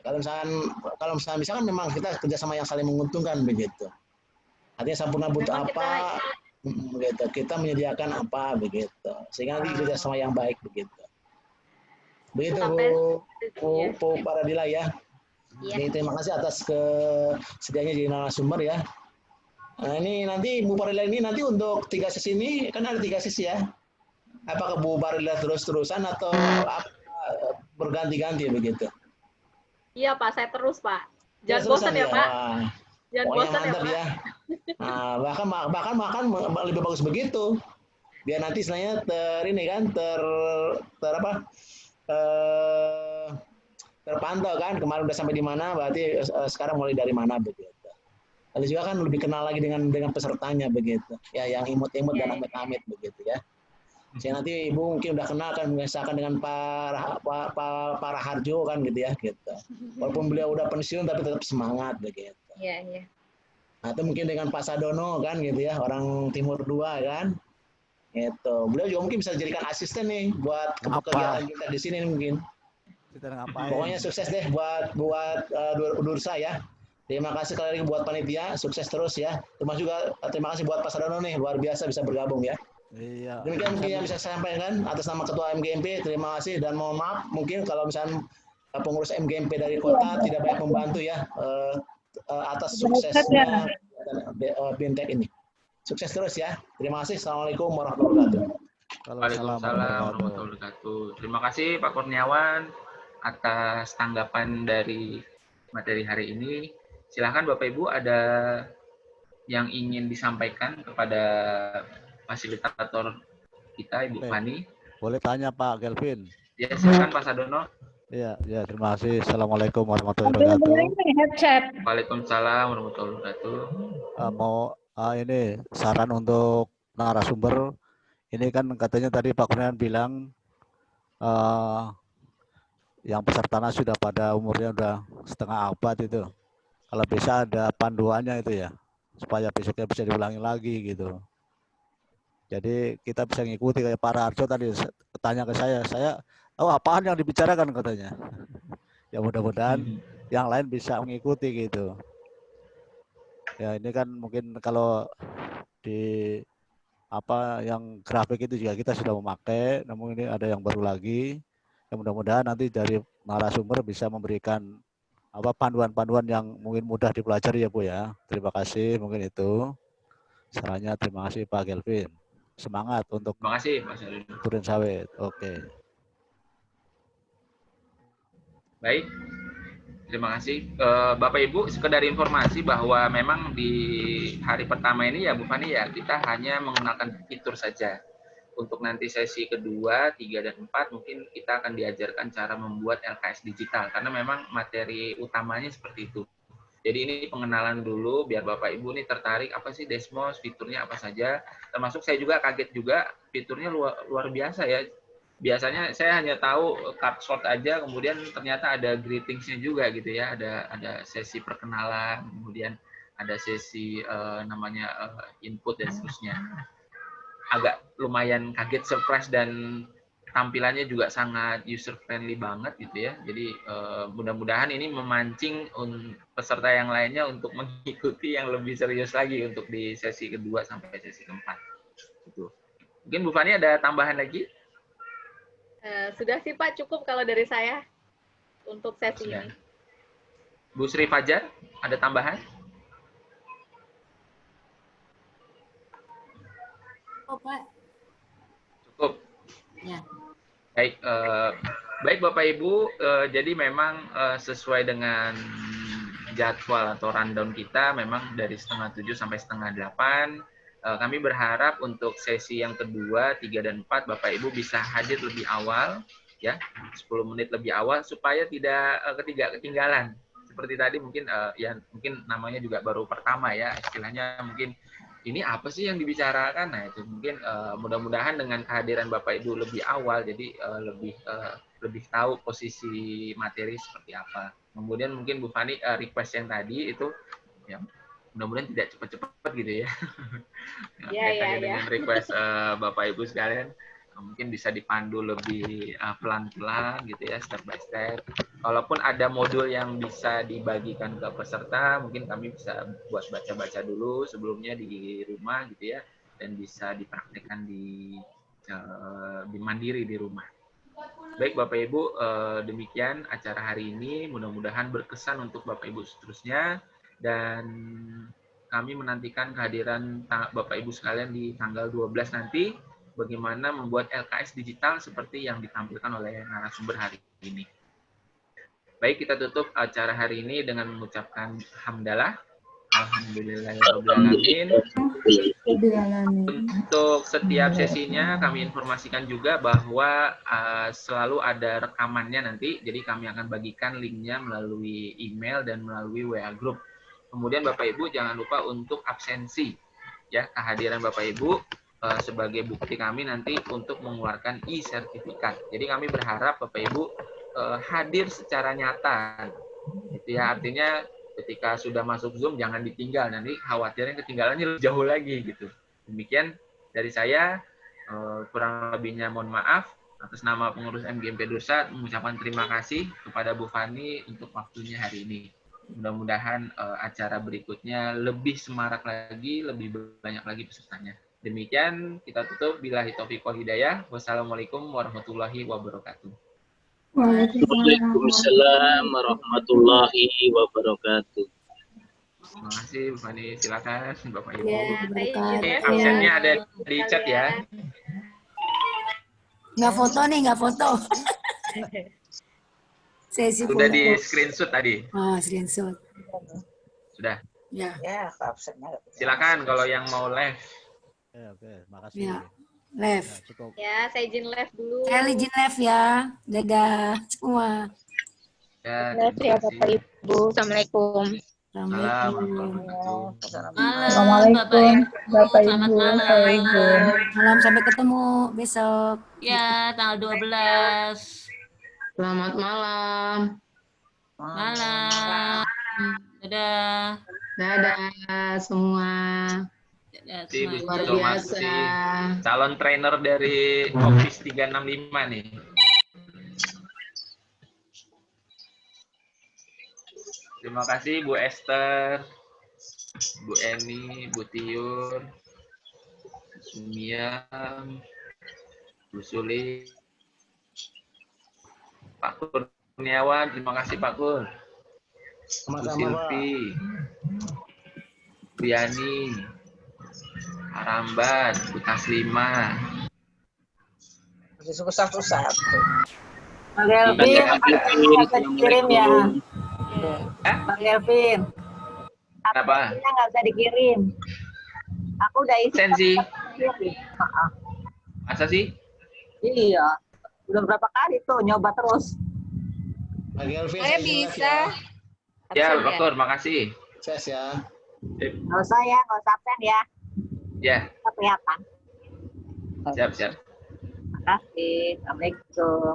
Kalau misalkan memang kita kerjasama yang saling menguntungkan begitu. Artinya Sampurna butuh Memang apa, begitu. Kita menyediakan apa begitu. Sehingga nanti kerjasama yang baik begitu. Begitu Bu Faradila ya. Jadi, terima kasih atas kesediaannya jadi narasumber ya. Nah, ini nanti Bu Faradila ini nanti untuk 3 sesi ini kan ada 3 sesi ya. Apakah Bu Faradila terus-terusan atau berganti-ganti begitu? Iya Pak, saya terus Pak. Jangan bosan ya Pak. Jangan bosan ya Pak. Ya. Nah, bahkan lebih bagus begitu. Biar nanti istilahnya terpantau kan kemarin udah sampai di mana, berarti sekarang mulai dari mana begitu. Lalu juga kan lebih kenal lagi dengan pesertanya begitu. Ya, yang imut-imut dan amit-amit begitu ya. Saya nanti Ibu mungkin udah kenal kan, misalkan dengan Pak Raharjo kan gitu ya, gitu. Walaupun beliau udah pensiun tapi tetap semangat begitu. Iya, iya. Atau mungkin dengan Pak Sadono kan gitu ya, orang Timur 2 kan. Gitu. Beliau juga mungkin bisa jadikan asisten nih buat kegiatan kita di sini mungkin. Pokoknya sukses deh buat Dursa ya. Terima kasih sekali lagi buat panitia, sukses terus ya. Terima kasih buat Pak Sadono nih, luar biasa bisa bergabung ya. Iya. Demikian mungkin yang bisa saya sampaikan atas nama Ketua MGMP. Terima kasih dan mohon maaf mungkin kalau misalnya pengurus MGMP dari kota tidak banyak membantu ya atas suksesnya BIMTEK ini. Sukses terus ya. Terima kasih. Assalamualaikum warahmatullahi wabarakatuh. Waalaikumsalam warahmatullahi wabarakatuh. Terima kasih Pak Kurniawan atas tanggapan dari materi hari ini. Silahkan Bapak Ibu ada yang ingin disampaikan kepada fasilitator kita, Ibu Fani. Boleh tanya Pak Kelvin? Ya, silakan Pak Sadono. Ya, terima kasih. Assalamualaikum warahmatullahi wabarakatuh. Waalaikumsalam warahmatullahi wabarakatuh. Ini saran untuk narasumber. Ini kan katanya tadi Pak Kurniawan bilang yang peserta sudah pada umurnya udah setengah abad itu. Kalau bisa ada panduannya itu ya, supaya besoknya bisa diulangi lagi gitu. Jadi kita bisa ngikuti kayak Pak Raharjo tadi tanya ke saya tahu apaan yang dibicarakan katanya. Ya mudah-mudahan yang lain bisa mengikuti gitu. Ya ini kan mungkin kalau di yang grafik itu juga kita sudah memakai, namun ini ada yang baru lagi. Ya mudah-mudahan nanti dari narasumber bisa memberikan panduan-panduan yang mungkin mudah dipelajari ya Bu ya. Terima kasih mungkin itu. Sarannya terima kasih Pak Kelvin. Semangat untuk terima kasih Pak Sadono. Duren Sawit. Oke. Baik. Terima kasih. Bapak Ibu, sekedar informasi bahwa memang di hari pertama ini ya Bu Fani ya, kita hanya menggunakan fitur saja. Untuk nanti sesi kedua, 3 dan 4 mungkin kita akan diajarkan cara membuat LKS digital karena memang materi utamanya seperti itu. Jadi ini pengenalan dulu biar Bapak Ibu nih tertarik apa sih Desmos, fiturnya apa saja. Termasuk saya juga kaget juga fiturnya luar biasa ya. Biasanya saya hanya tahu card sort aja, kemudian ternyata ada greetingsnya juga gitu ya. Ada sesi perkenalan, kemudian ada sesi namanya input dan seterusnya. Agak lumayan kaget, surprise, dan tampilannya juga sangat user friendly banget gitu ya. Jadi mudah-mudahan ini memancing peserta yang lainnya untuk mengikuti yang lebih serius lagi untuk di sesi kedua sampai sesi keempat. Gitu. Mungkin Bu Fani ada tambahan lagi? Sudah sih Pak, cukup kalau dari saya untuk sesi ini. Bu Sri Fajar, ada tambahan? Pak. Cukup. Ya. Baik, baik Bapak Ibu, jadi memang sesuai dengan jadwal atau rundown kita, memang dari 7:30 sampai 7:30. Kami berharap untuk sesi yang kedua, 3 dan 4, Bapak Ibu bisa hadir lebih awal, ya, 10 menit lebih awal, supaya tidak ketinggalan. Seperti tadi mungkin, ya mungkin namanya juga baru pertama ya, istilahnya mungkin ini apa sih yang dibicarakan? Nah itu mungkin mudah-mudahan dengan kehadiran Bapak Ibu lebih awal, jadi lebih tahu posisi materi seperti apa. Kemudian mungkin Bu Fani request yang tadi itu, ya mudah-mudahan tidak cepat-cepat gitu ya. Kaitannya dengan request Bapak Ibu sekalian, mungkin bisa dipandu lebih pelan-pelan gitu ya, step by step. Kalaupun ada modul yang bisa dibagikan ke peserta, mungkin kami bisa buat baca-baca dulu sebelumnya di rumah gitu ya, dan bisa dipraktikkan di mandiri di rumah. Baik Bapak Ibu, demikian acara hari ini. Mudah-mudahan berkesan untuk Bapak Ibu seterusnya, dan kami menantikan kehadiran Bapak Ibu sekalian di tanggal 12 nanti, bagaimana membuat LKS digital seperti yang ditampilkan oleh narasumber hari ini. Baik, kita tutup acara hari ini dengan mengucapkan hamdalah. Alhamdulillahirrahmanirrahim. Untuk setiap sesinya kami informasikan juga bahwa selalu ada rekamannya nanti, jadi kami akan bagikan linknya melalui email dan melalui WA Group. Kemudian Bapak Ibu jangan lupa untuk absensi, ya, kehadiran Bapak Ibu sebagai bukti kami nanti untuk mengeluarkan e-sertifikat. Jadi kami berharap Bapak Ibu hadir secara nyata. Itu ya, artinya ketika sudah masuk Zoom jangan ditinggal, nanti khawatirnya ketinggalannya lebih jauh lagi gitu. Demikian dari saya, kurang lebihnya mohon maaf. Atas nama pengurus MGMP Dursat mengucapkan terima kasih kepada Bu Fani untuk waktunya hari ini. Mudah-mudahan acara berikutnya lebih semarak lagi, lebih banyak lagi pesertanya. Demikian kita tutup. Billahi taufiq wal hidayah. Wassalamualaikum warahmatullahi wabarakatuh. Waalaikumsalam warahmatullahi wabarakatuh. Terima kasih Bu Fani. Silakan Bapak Ibu. Ya, saya izin Ini les absennya ya. ada di chat ya. Nggak foto nih, nggak foto. Sesi Sudah foto. di screenshot tadi. Oh, screenshot. Sudah. Ya. Ya, absennya. Silakan kalau yang mau live. Oke, makasih. Ya. Live. Ya, cukup. Ya, saya izin live dulu. Saya izin live ya. Dadah semua. Ya, Live ya terima Bapak kasih. Ibu. Assalamualaikum. Assalamualaikum. Assalamualaikum Bapak Ibu. Bapak Ibu. Malam sampai ketemu besok. Ya, tanggal 12. Selamat malam. Malam. Dadah. Dadah semua. Dadah Si Bu semuanya. Luar Somasi, biasa. calon trainer dari Office 365 nih. Terima kasih Bu Esther, Bu Eni, Bu Tiur, Sumiam, Bu Suli, Pak Kurniawan. Terima kasih Pak Kur. Bu Sama-sama, Pak. Silvi, Bu Yani, Pak Rambat, Bu Taslima. Masih susah-susah. Bang Elvin, nggak dikirim ya. Bang Elvin. Kenapa? Nggak usah dikirim. Aku udah isi. Sensi. Kirim. Masa sih? Iya. Udah berapa kali tuh nyoba terus. Bagi Elvin, Saya izin live bisa. Ya, Pak Kur, makasih. Sukses ya. Nggak usah ya, nggak usah absen ya. Ya, Nggak kelihatan. siap-siap. Makasih. Assalamualaikum.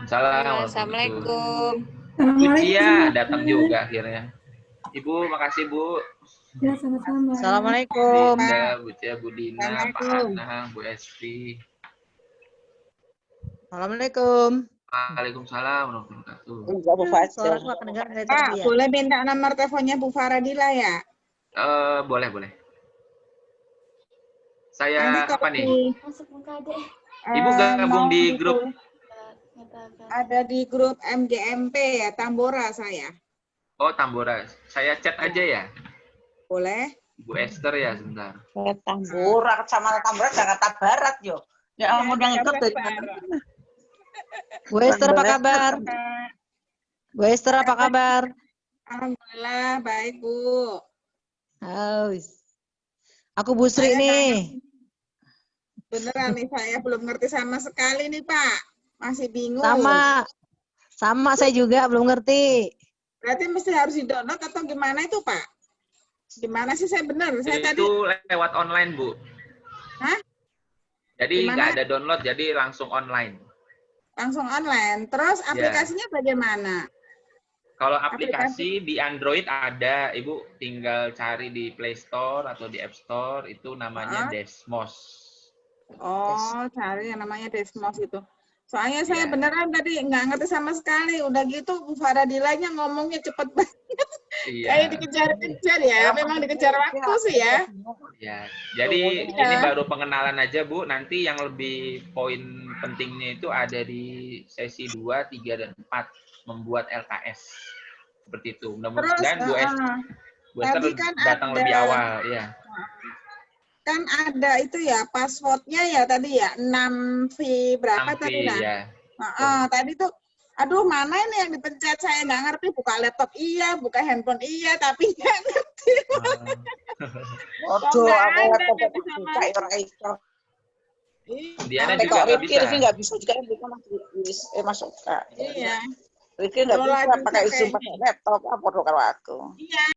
Salam. Assalamualaikum. Lucia datang juga akhirnya. Ibu, makasih Bu. Ya, sama-sama. Assalamualaikum. Linda, Bu Cia, Bu Dina, Pak Anang, Bu Espi. Assalamualaikum. Waalaikumsalam warahmatullahi wabarakatuh. Enggak, Bu Fajar. Suara kedengaran dari tadi ya. Boleh minta nomor teleponnya Bu Faradila ya? Boleh, boleh. Saya apa nih? Ibu gabung di grup. Ada di grup MGMP ya, Tambora saya. Oh, Tambora. Saya chat aja ya. Boleh? Bu Esther ya, sebentar. Tambora, Kecamatan Tambora, Jakarta Barat yo. Ya, mau yang ikut tuh. Bu Esther apa kabar? Bu Esther apa kabar? Alhamdulillah, baik Bu. Aku Bu Sri nih. Beneran nih, saya belum ngerti sama sekali nih Pak. Masih bingung. Sama saya juga belum ngerti. Berarti mesti harus di-download atau gimana itu Pak? Gimana sih saya bener? Saya tadi Itu lewat online, Bu. Hah? Jadi Gimana? nggak ada download, jadi langsung online. langsung online. Terus aplikasinya bagaimana? Kalau aplikasi di Android ada, Ibu tinggal cari di Play Store atau di App Store, itu namanya Desmos. Oh, cari yang namanya Desmos itu. Soalnya saya beneran tadi nggak ngerti sama sekali. Udah gitu Bu Faradilanya ngomongnya cepet banget. Iya. Kayak dikejar-kejar ya. Memang dikejar waktu sih ya. Ya, jadi ini baru pengenalan aja Bu. Nanti yang lebih poin pentingnya itu ada di sesi 2, 3, dan 4 membuat LKS. Seperti itu. Mudah-mudahan Bu Esther kan datang ada, lebih awal, ya. Kan ada itu ya passwordnya ya tadi ya 6V berapa tadi nah? Ya. Tadi tuh, aduh mana ini yang dipencet, saya nggak ngerti. Buka laptop iya, buka handphone iya, tapi nggak ngerti. Waduh, aku laptop buka orang itu. Diana juga nggak bisa. Rifki nggak bisa juga, Rifki masuk. Iya. Rifki nggak bisa pakai Zoom pakai laptop, apa kalau aku. Iya.